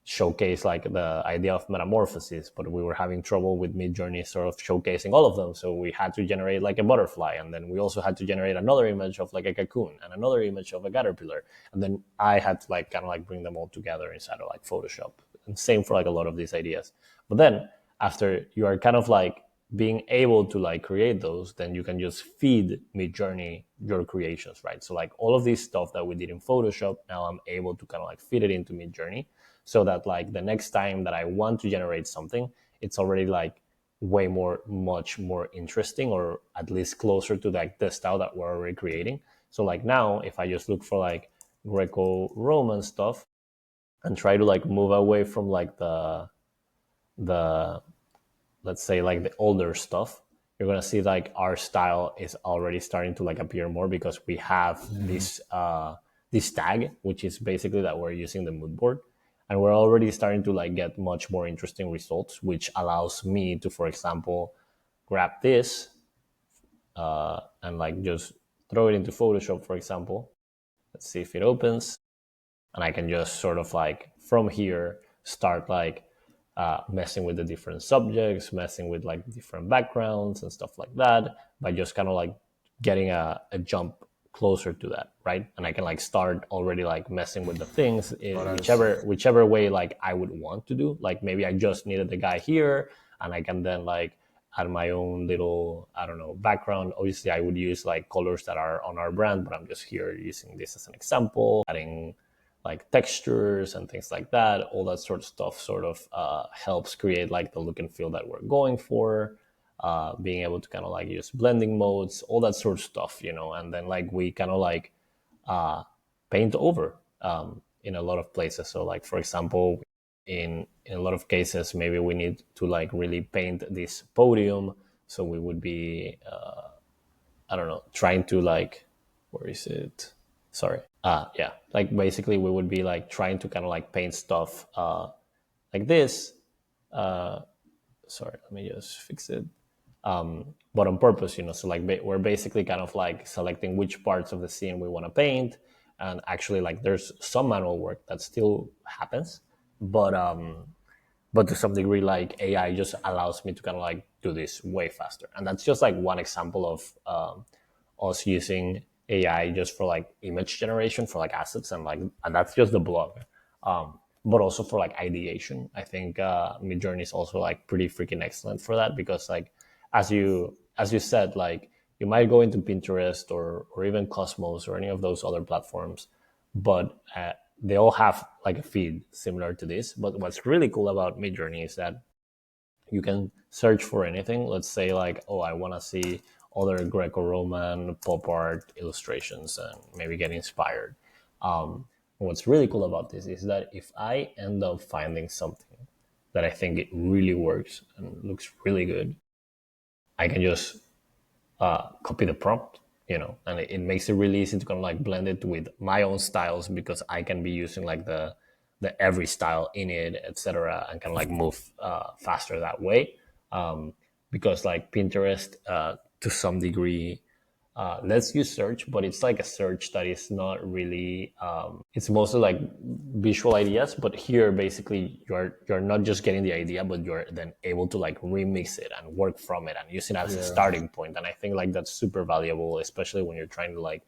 showcase like the idea of metamorphosis, but we were having trouble with Midjourney sort of showcasing all of them. So we had to generate like a butterfly, and then we also had to generate another image of like a cocoon and another image of a caterpillar, and then I had to like kind of like bring them all together inside of like Photoshop. And same for like a lot of these ideas. But then after you are kind of like being able to like create those, then you can just feed Midjourney your creations, right? So like all of this stuff that we did in Photoshop, now I'm able to kind of like feed it into Midjourney, so that like the next time that I want to generate something, it's already like way more, much more interesting, or at least closer to like the style that we're already creating. So like now, if I just look for like Greco-Roman stuff and try to like move away from like the let's say like the older stuff, you're gonna see like our style is already starting to like appear more because we have this tag, which is basically that we're using the mood board, and we're already starting to like get much more interesting results, which allows me to, for example, grab this and like just throw it into Photoshop, for example. Let's see if it opens, and I can just sort of like from here start like messing with the different subjects, messing with like different backgrounds and stuff like that, by just kind of like getting a jump closer to that, right? And I can like start already like messing with the things Oh, in that is sick. whichever way like I would want to do. Like maybe I just needed the guy here, and I can then like add my own little, I don't know, background. Obviously I would use like colors that are on our brand, but I'm just here using this as an example, adding like textures and things like that. All that sort of stuff sort of helps create like the look and feel that we're going for. Being able to kind of like use blending modes, all that sort of stuff, you know, and then like we kind of like uh, paint over in a lot of places. So like for example, in a lot of cases, maybe we need to like really paint this podium. So we would be I don't know, trying to like, where is it? Sorry. Yeah. Like basically we would be like trying to kind of like paint stuff like this. Sorry, let me just fix it. But on purpose, you know, so like we're basically kind of like selecting which parts of the scene we want to paint. And actually like there's some manual work that still happens, but to some degree like AI just allows me to kind of like do this way faster. And that's just like one example of us using AI just for like image generation for like assets, and that's just the blog. But also for like ideation, I think Midjourney is also like pretty freaking excellent for that, because like as you said, like you might go into Pinterest or even Cosmos or any of those other platforms, but they all have like a feed similar to this. But what's really cool about Midjourney is that you can search for anything. Let's say like, oh, I want to see other Greco-Roman pop art illustrations and maybe get inspired. What's really cool about this is that if I end up finding something that I think it really works and looks really good, I can just copy the prompt, you know, and it makes it really easy to kind of like blend it with my own styles, because I can be using like the every style in it, etc., and kind of like move faster that way. Because like Pinterest, to some degree, lets you search, but it's like a search that is not really. It's mostly like visual ideas, but here basically you're not just getting the idea, but you're then able to like remix it and work from it and use it as a Yeah. starting point. And I think like that's super valuable, especially when you're trying to like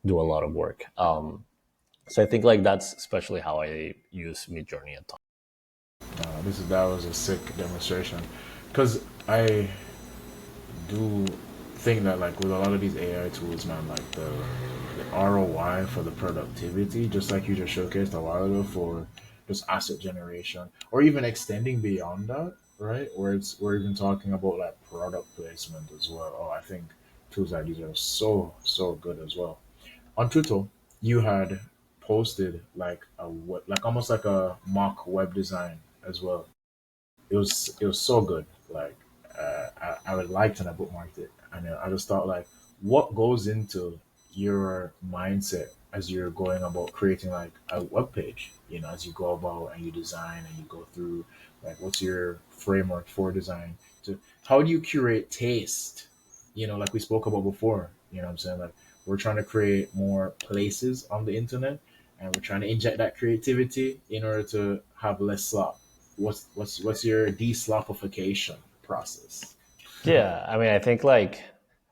do a lot of work. So I think like that's especially how I use Midjourney at times. That was a sick demonstration, because I do think that like with a lot of these AI tools, man, like the ROI for the productivity, just like you just showcased a while ago for just asset generation or even extending beyond that. right? Where it's we're even talking about like product placement as well. Oh, I think tools like these are so good as well. On Twitter, you had posted like like almost like a mock web design as well. It was so good. Like I would liked and I bookmarked it, and I just thought like, what goes into your mindset as you're going about creating like a web page? You know, as you go about and you design and you go through like, what's your framework for design? To how do you curate taste? You know, like we spoke about before. You know what I'm saying? Like we're trying to create more places on the internet, and we're trying to inject that creativity in order to have less slop. What's your de-slopification process? Yeah, I mean, I think like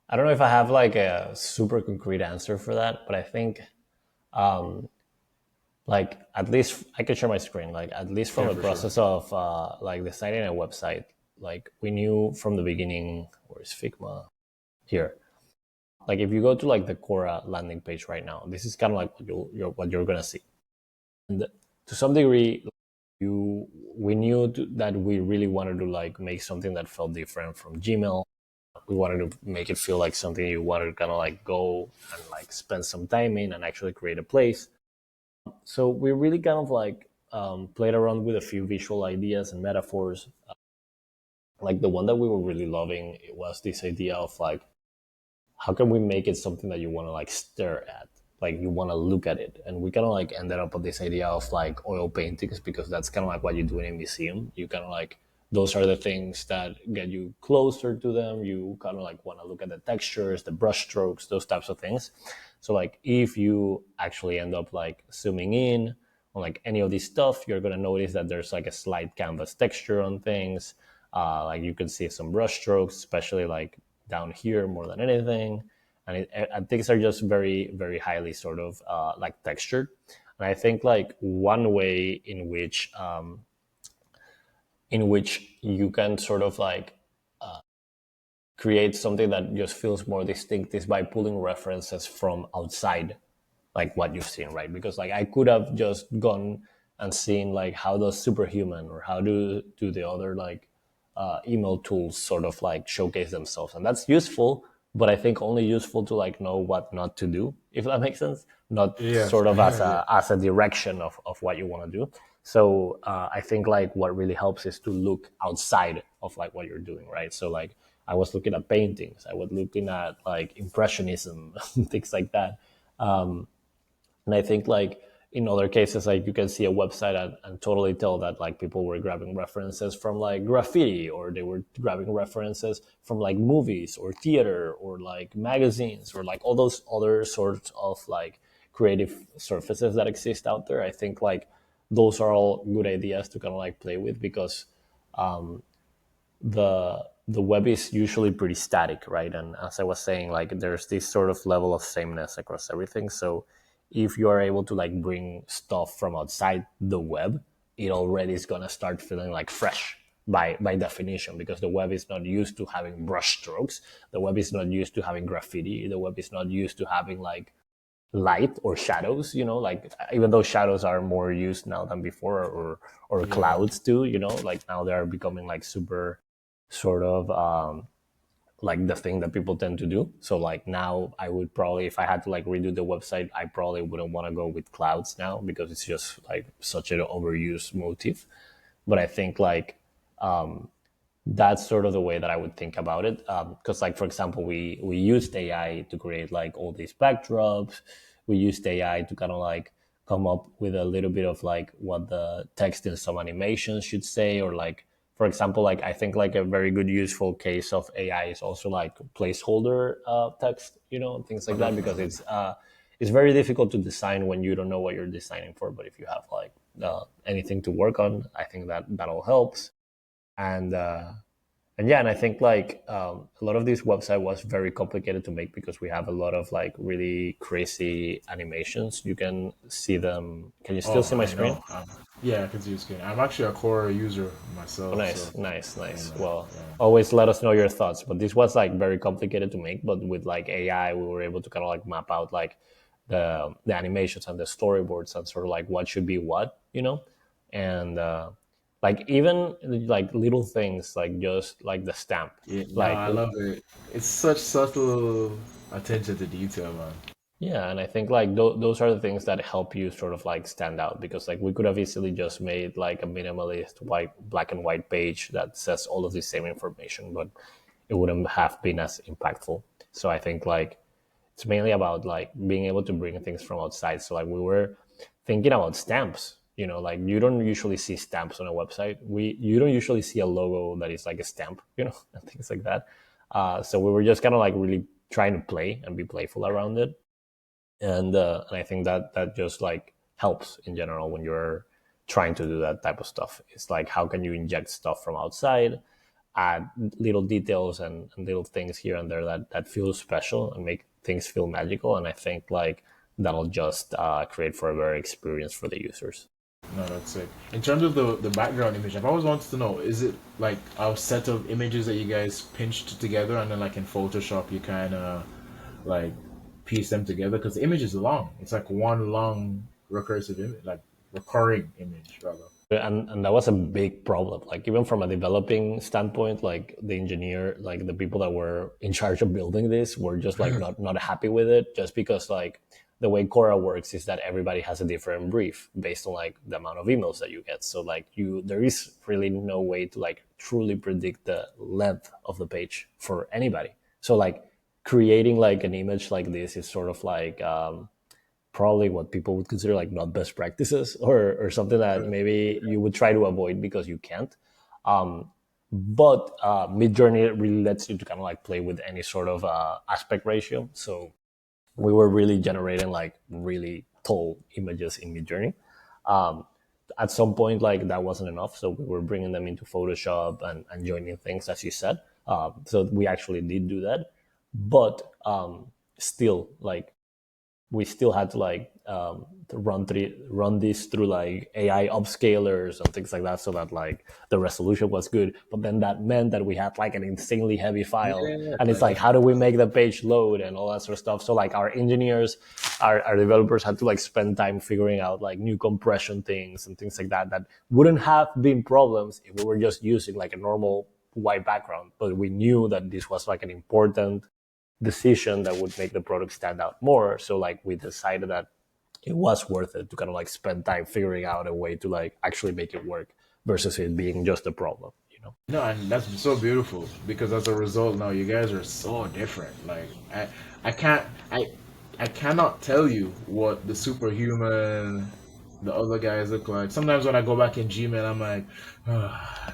I don't know if I have like a super concrete answer for that, but I think like at least I could share my screen. Like at least from Yeah, the for sure. process of like designing a website, like we knew from the beginning. Where's Figma? Here. Like if you go to like the Cora landing page right now, this is kind of like what you're gonna see. And to some degree, you we knew that we really wanted to like make something that felt different from Gmail. We wanted to make it feel like something you wanted to kind of like go and like spend some time in and actually create a place. So we really kind of like played around with a few visual ideas and metaphors. Like the one that we were really loving it was this idea of like how can we make it something that you want to like stare at, like you want to look at it. And we kind of like ended up with this idea of like oil paintings because that's kind of like what you do in a museum. You kind of like those are the things that get you closer to them. You kind of like want to look at the textures, the brush strokes, those types of things. So like if you actually end up like zooming in on like any of this stuff, you're going to notice that there's like a slight canvas texture on things. Like you can see some brush strokes, especially like down here more than anything. And things are just very, very highly sort of like textured. And I think like one way in which you can sort of like create something that just feels more distinct is by pulling references from outside like what you've seen, right? Because like I could have just gone and seen like how does superhuman or how do the other like email tools sort of like showcase themselves, and that's useful, but I think only useful to like know what not to do, if that makes sense, not Yeah, sort of yeah, yeah. as a direction of what you want to do. So I think like what really helps is to look outside of like what you're doing, right? So like I was looking at paintings, I was looking at like impressionism, things like that. And I think like in other cases, like you can see a website and totally tell that like people were grabbing references from like graffiti, or they were grabbing references from like movies or theater or like magazines or like all those other sorts of like creative surfaces that exist out there. I think like those are all good ideas to kind of like play with because the web is usually pretty static, right? And as I was saying, like there's this sort of level of sameness across everything. So if you are able to like bring stuff from outside the web, it already is gonna start feeling like fresh by definition, because the web is not used to having brush strokes. The web is not used to having graffiti. The web is not used to having like light or shadows, like even though shadows are more used now than before, or Yeah. clouds too, like now they are becoming like super sort of like the thing that people tend to do. So like now I would probably, if I had to like redo the website, I probably wouldn't want to go with clouds now because it's just like such an overused motif. But I think like that's sort of the way that I would think about it. Because, like for example, we used AI to create like all these backdrops. We used AI to kind of like come up with a little bit of like what the text in some animations should say, or like for example, like I think like a very good useful case of AI is also like placeholder text, things Oh, like that, because definitely. it's very difficult to design when you don't know what you're designing for. But if you have like anything to work on, I think that all helps. And yeah, and I think like a lot of this website was very complicated to make because we have a lot of like really crazy animations. You can see them. Can you still Oh, see my I screen? know. Yeah, I can see your screen. I'm actually a Core user Oh, myself, so nice, nice, nice. yeah, Well, yeah. always let us know your thoughts. But this was like very complicated to make. But with like AI, we were able to kind of like map out like the animations and the storyboards and sort of like what should be what, and Like even like little things, like just like the stamp, Yeah, no, like I love it. It's such subtle attention to detail, man. yeah. And I think like those are the things that help you sort of like stand out, because like we could have easily just made like a minimalist white black and white page that says all of the same information, but it wouldn't have been as impactful. So I think like it's mainly about like being able to bring things from outside. So like we were thinking about stamps. You know, like you don't usually see stamps on a website. You don't usually see a logo that is like a stamp, you know, and things like that. So we were just kind of like really trying to play and be playful around it, and I think that that just like helps in general when you're trying to do that type of stuff. It's like how can you inject stuff from outside, add little details and little things here and there that feel special and make things feel magical. And I think like that'll just create for a better experience for the users. No, that's it. In terms of the background image, I've always wanted to know, is it like a set of images that you guys pinched together and then like in Photoshop you kind of like piece them together? Because the image is long. It's like one long recursive image, like recurring image rather. And that was a big problem, like even from a developing standpoint, like the engineer, like the people that were in charge of building this were just like not happy with it, just because like the way Cora works is that everybody has a different brief based on like the amount of emails that you get. So like you there is really no way to like truly predict the length of the page for anybody. So like creating like an image like this is sort of like probably what people would consider like not best practices, or something that maybe you would try to avoid because you can't. Um, but Midjourney really lets you to kind of like play with any sort of aspect ratio. So we were really generating like really tall images in Midjourney. Um, at some point, like that wasn't enough, so we were bringing them into Photoshop and joining things, as you said. So we actually did do that, but still, like we still had to like to run this through like AI upscalers and things like that, so that like the resolution was good. But then that meant that we had like an insanely heavy file, Yeah, and it's like how do we make the page load and all that sort of stuff. So like our engineers, our developers had to like spend time figuring out like new compression things and things like that that wouldn't have been problems if we were just using like a normal white background. But we knew that this was like an important decision that would make the product stand out more. So like we decided that it was worth it to kind of like spend time figuring out a way to like actually make it work versus it being just a problem, you know? no, and that's so beautiful because as a result, now you guys are so different. Like I can't, I cannot tell you what the superhuman, the other guys look like. Sometimes when I go back in Gmail, I'm like,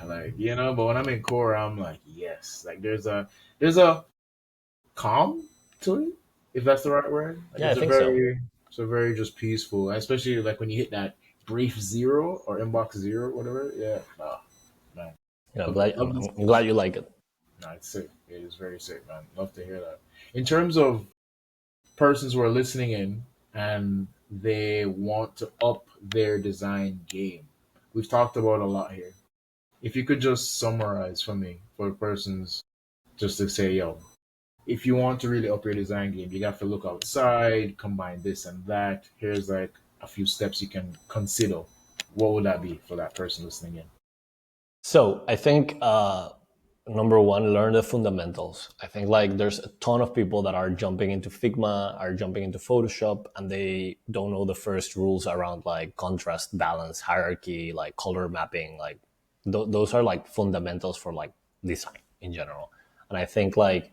like you know. But when I'm in Core, I'm like, yes, like there's a calm to it, if that's the right word. Like Yeah, I think so. it's a very just peaceful, especially like when you hit that brief zero or inbox zero, whatever. Yeah, no, man, You know, love it, love this I'm glad page. you like it. No, it's sick. It is very sick, man. Love to hear that. In terms of persons who are listening in and they want to up their design game, we've talked about a lot here. If you could just summarize for me, for persons, just to say, yo, if you want to really up your design game, you got to look outside, combine this and that. Here's like a few steps you can consider. What would that be for that person listening in? So I think number one, learn the fundamentals. I think like there's a ton of people that are jumping into Figma, are jumping into Photoshop, and they don't know the first rules around like contrast, balance, hierarchy, like color mapping. Like those are like fundamentals for like design in general. And I think like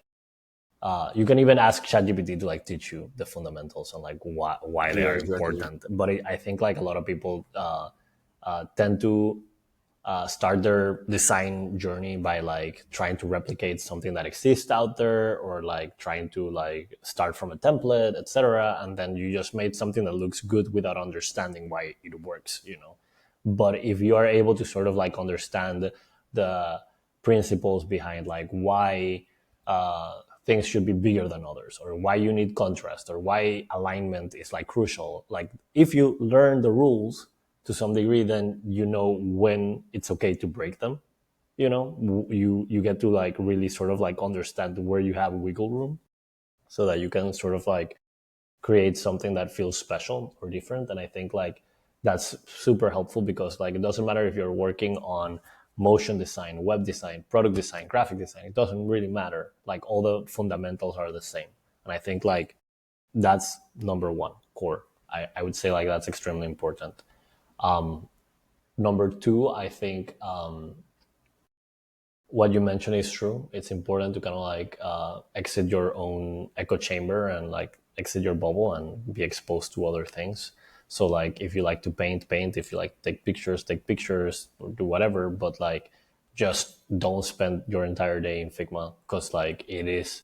you can even ask ChatGPT to like teach you the fundamentals and like why they Yeah, are exactly. important. But I think like a lot of people tend to start their design journey by like trying to replicate something that exists out there, or like trying to like start from a template, etc. And then you just made something that looks good without understanding why it works, you know. But if you are able to sort of like understand the principles behind like why things should be bigger than others, or why you need contrast, or why alignment is like crucial, like if you learn the rules to some degree, then you know when it's okay to break them. You know, you get to like really sort of like understand where you have wiggle room, so that you can sort of like create something that feels special or different. And I think like that's super helpful because like it doesn't matter if you're working on motion design, web design, product design, graphic design, it doesn't really matter. Like all the fundamentals are the same. And I think like that's number one core. I would say like that's extremely important. Number two, I think what you mentioned is true. It's important to kind of like exit your own echo chamber and like exit your bubble and be exposed to other things. So like if you like to paint, paint. If you like to take pictures, or do whatever. But like just don't spend your entire day in Figma because like it is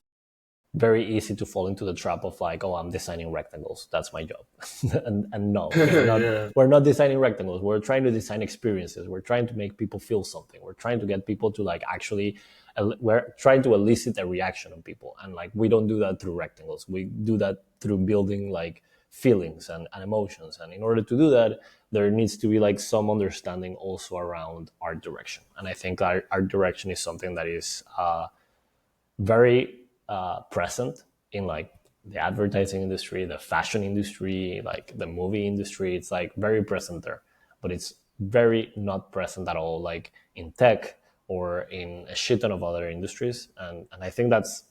very easy to fall into the trap of like, oh, I'm designing rectangles. That's my job. And no, Yeah. we're not designing rectangles. We're trying to design experiences. We're trying to make people feel something. We're trying to get people to like actually, we're trying to elicit a reaction on people. And like, we don't do that through rectangles. We do that through building like feelings and emotions. And in order to do that, there needs to be like some understanding also around art direction. And I think art direction is something that is, very present in like the advertising industry, the fashion industry, like the movie industry. It's like very present there, but it's very not present at all like in tech or in a shit ton of other industries. And I think that's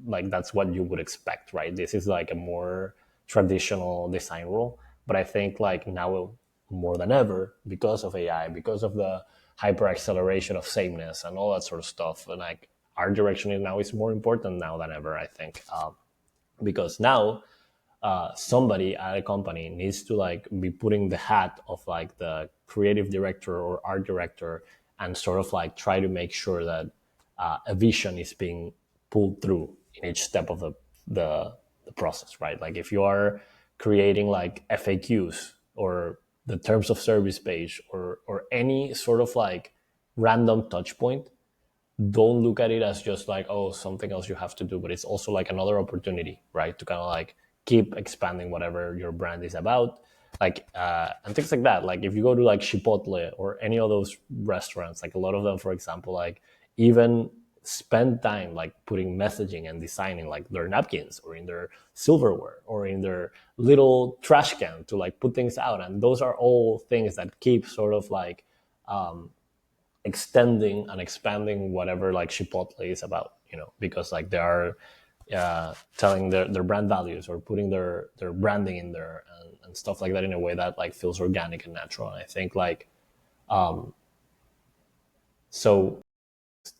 like that's what you would expect, right? This is like a more traditional design role, but I think like now more than ever because of AI, because of the hyper acceleration of sameness and all that sort of stuff, and like our direction is now is more important now than ever. I think because now somebody at a company needs to like be putting the hat of like the creative director or art director and sort of like try to make sure that a vision is being pulled through in each step of the process, right? Like if you are creating like FAQs or the terms of service page or any sort of like random touch point, don't look at it as just like, oh, something else you have to do, but it's also like another opportunity, right, to kind of like keep expanding whatever your brand is about, like and things like that. Like if you go to like Chipotle or any of those restaurants, like a lot of them, for example, like even spend time like putting messaging and designing like their napkins or in their silverware or in their little trash can to like put things out. And those are all things that keep sort of like extending and expanding whatever like Chipotle is about, you know, because like they are telling their brand values or putting their branding in there and stuff like that in a way that like feels organic and natural. And I think like, so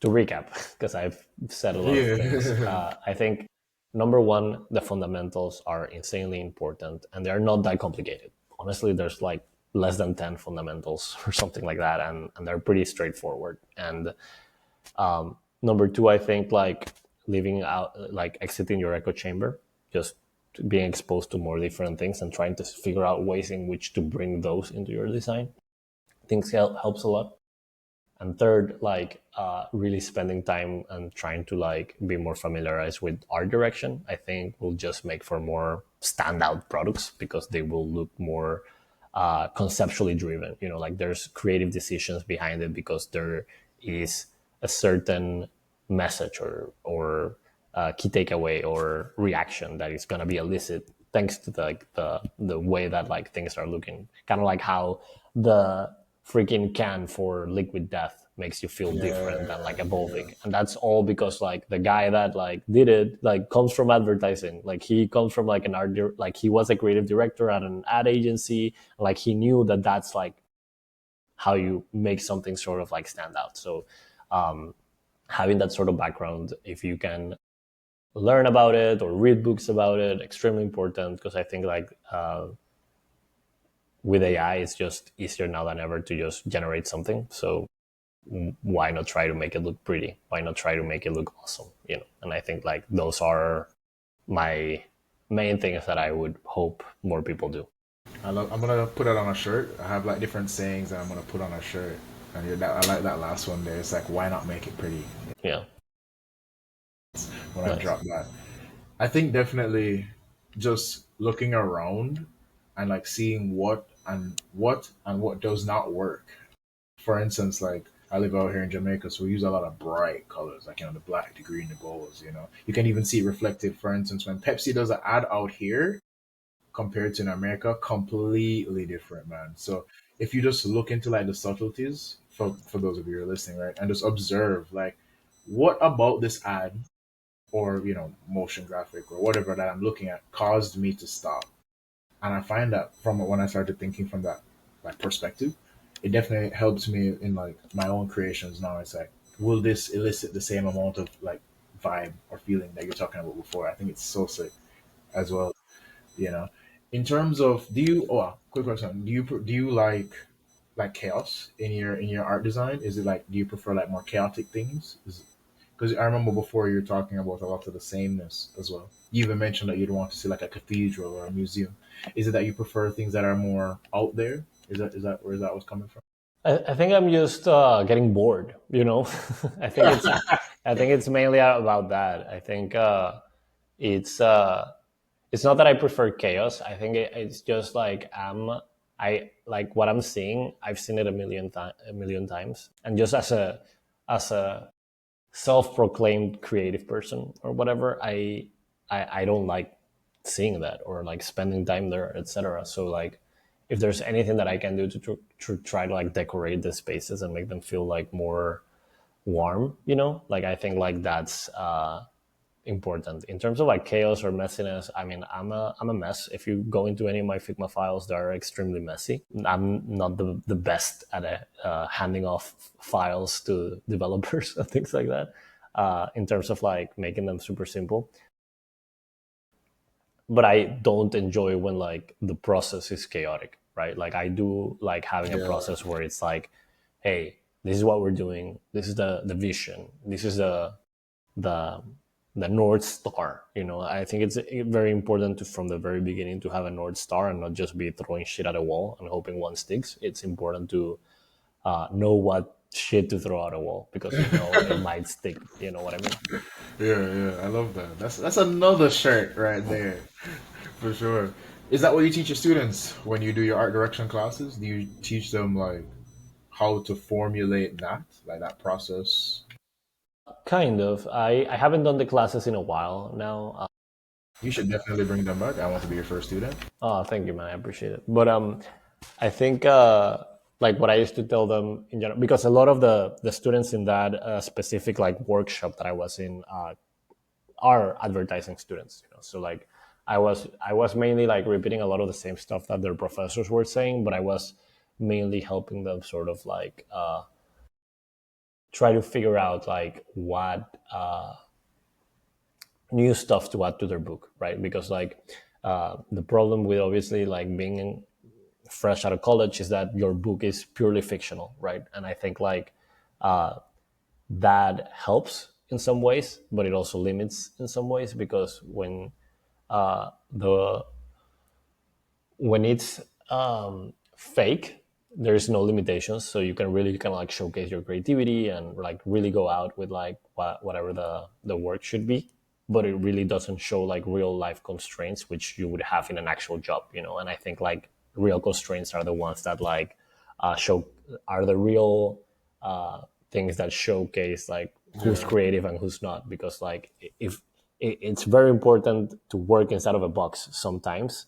to recap, because I've said a lot of things, Yeah. I think number one, the fundamentals are insanely important and they're not that complicated. Honestly, there's like less than 10 fundamentals or something like that, and they're pretty straightforward. And number two, I think like living out, like exiting your echo chamber, just being exposed to more different things and trying to figure out ways in which to bring those into your design. Things helps a lot. And third, like really spending time and trying to like be more familiarized with art direction, I think will just make for more standout products because they will look more conceptually driven. You know, like there's creative decisions behind it because there is a certain message or key takeaway or reaction that is going to be elicited thanks to the way that like things are looking, kind of like how the freaking can for liquid death makes you feel different than like Yeah. Yeah. evolving. And that's all because like the guy that like did it like comes from advertising. Like he comes from like an like he was a creative director at an ad agency. Like he knew that that's like how you make something sort of like stand out. So having that sort of background, if you can learn about it or read books about it, extremely important, because I think like with AI, it's just easier now than ever to just generate something. So why not try to make it look pretty? Why not try to make it look awesome? You know, and I think like those are my main things that I would hope more people do. I'm gonna put it on a shirt. I have like different sayings that I'm gonna put on a shirt. And I like that last one there. It's like, why not make it pretty Yeah, when I nice. drop that? I think definitely just looking around and like seeing what does not work. For instance, like I live out here in Jamaica, so we use a lot of bright colors, like the black, the green, the golds. You can even see it reflected. For instance, when Pepsi does an ad out here, compared to in America, completely different, man. So if you just look into like the subtleties for those of you who are listening, right, and just observe like what about this ad or motion graphic or whatever that I'm looking at caused me to stop. And I find that from when I started thinking from that like perspective, it definitely helps me in like my own creations now. It's like, will this elicit the same amount of like vibe or feeling that you're talking about before? I think it's so sick as well. You know, in terms of quick question, do you like chaos in your art design? Is it like do you prefer like more chaotic things? Because I remember before you were talking about a lot of the sameness as well. You even mentioned that you'd want to see like a cathedral or a museum. Is it that you prefer things that are more out there? Is that where that was coming from? I think I'm just getting bored. You know, I think it's I think it's mainly about that. I think it's it's not that I prefer chaos. I think it's just like I like what I'm seeing. I've seen it a million times, and just as a self-proclaimed creative person or whatever, I don't like seeing that or like spending time there, etc. So like, if there's anything that I can do to try to like decorate the spaces and make them feel like more warm, like I think like that's important in terms of like chaos or messiness. I mean, I'm a mess. If you go into any of my Figma files, they are extremely messy. I'm not the best at handing off files to developers and things like that, in terms of like making them super simple. But I don't enjoy when like the process is chaotic, right? Like I do like having a Yeah, process where it's like, hey, this is what we're doing. This is the vision. This is the the North Star. I think it's very important to, from the very beginning, to have a North Star and not just be throwing shit at a wall and hoping one sticks. It's important to know what shit to throw at a wall because it might stick. You know what I mean? yeah. I love that. That's another shirt right there for sure. Is that what you teach your students when you do your art direction classes? Do you teach them like how to formulate that, like that process? Kind of. I haven't done the classes in a while now. You should definitely bring them back. I want to be your first student. Oh, thank you, man. I appreciate it. But I think like what I used to tell them in general, because a lot of the students in that specific like workshop that I was in are advertising students. So like I was mainly like repeating a lot of the same stuff that their professors were saying, but I was mainly helping them sort of like try to figure out like what new stuff to add to their book, right? Because like the problem with obviously like being fresh out of college is that your book is purely fictional, right? And I think like that helps in some ways, but it also limits in some ways because the when it's fake, there's no limitations, so you can really kind of like showcase your creativity and like really go out with like whatever the work should be. But it really doesn't show like real life constraints, which you would have in an actual job. And I think like real constraints are the ones that like show are the real things that showcase like who's Yeah, creative and who's not, because like if it's very important to work inside of a box sometimes.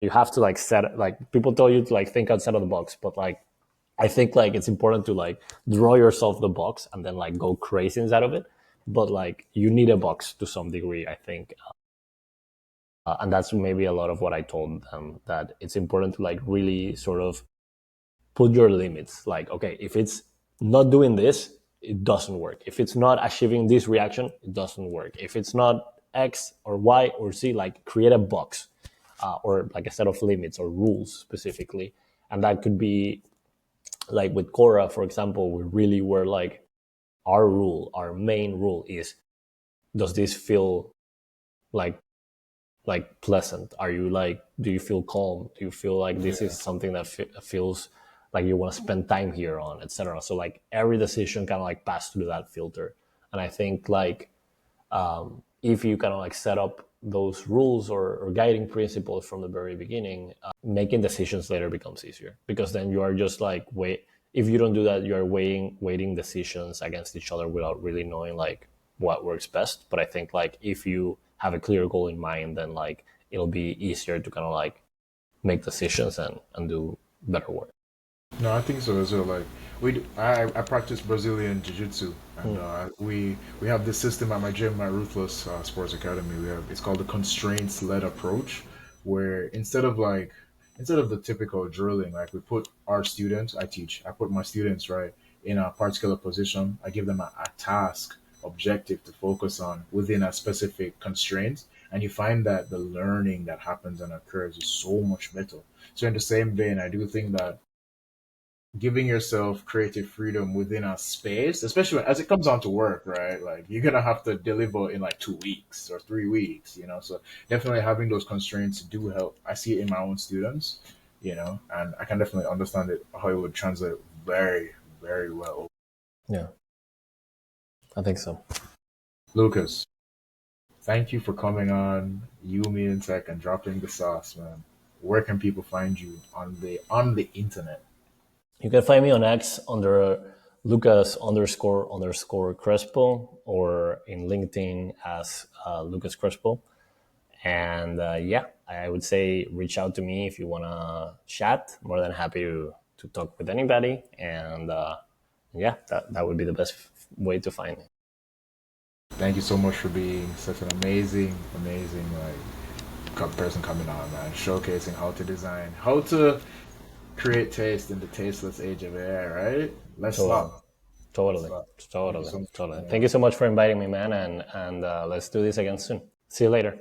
You have to like set, like people tell you to like think outside of the box, but like I think like it's important to like draw yourself the box and then like go crazy inside of it. But like you need a box to some degree, I think. And that's maybe a lot of what I told them, that it's important to like really sort of put your limits. Like, okay, if it's not doing this, it doesn't work. If it's not achieving this reaction, it doesn't work. If it's not X or Y or Z, like create a box, or like a set of limits or rules specifically. And that could be like with Cora, for example, we really were like, our main rule is, does this feel like pleasant? Are you like, do you feel calm? Do you feel like this is yeah, something that feels like you want to spend time here on, etc.? So like every decision kind of like pass through that filter. And I think like if you kind of like set up those rules or guiding principles from the very beginning, making decisions later becomes easier, because then you are just like wait. If you don't do that, you are weighting decisions against each other without really knowing like what works best. But I think like if you have a clear goal in mind, then like it'll be easier to kind of like make decisions and do better work. No, I think so as well. Like I practice Brazilian jiu-jitsu, and we have this system at my gym, my Ruthless Sports Academy. We have it's called the constraints-led approach, where instead of the typical drilling, like we put our students, I put my students right in a particular position. I give them a task objective to focus on within a specific constraint, and you find that the learning that happens and occurs is so much better. So in the same vein, I do think that giving yourself creative freedom within a space, especially as it comes on to work, right? Like you're gonna have to deliver in like 2 weeks or 3 weeks, you know. So definitely having those constraints do help. I see it in my own students, you know, and I can definitely understand it how it would translate very, very well. Yeah, I think so. Lucas, thank you for coming on You, Me, and Tech and dropping the sauce, man. Where can people find you on the internet? You can find me on X under Lucas underscore Crespo, or in LinkedIn as Lucas Crespo. And yeah, I would say reach out to me if you want to chat. More than happy to talk with anybody. And yeah, that would be the best way to find me. Thank you so much for being such an amazing, amazing person coming on, man. Showcasing how to design, how to create taste in the tasteless age of AI, right? Let's Totally, stop. Let's totally, stop. Thank you totally, so much for totally. coming Thank on. you so much for inviting me, man. And let's do this again soon. See you later.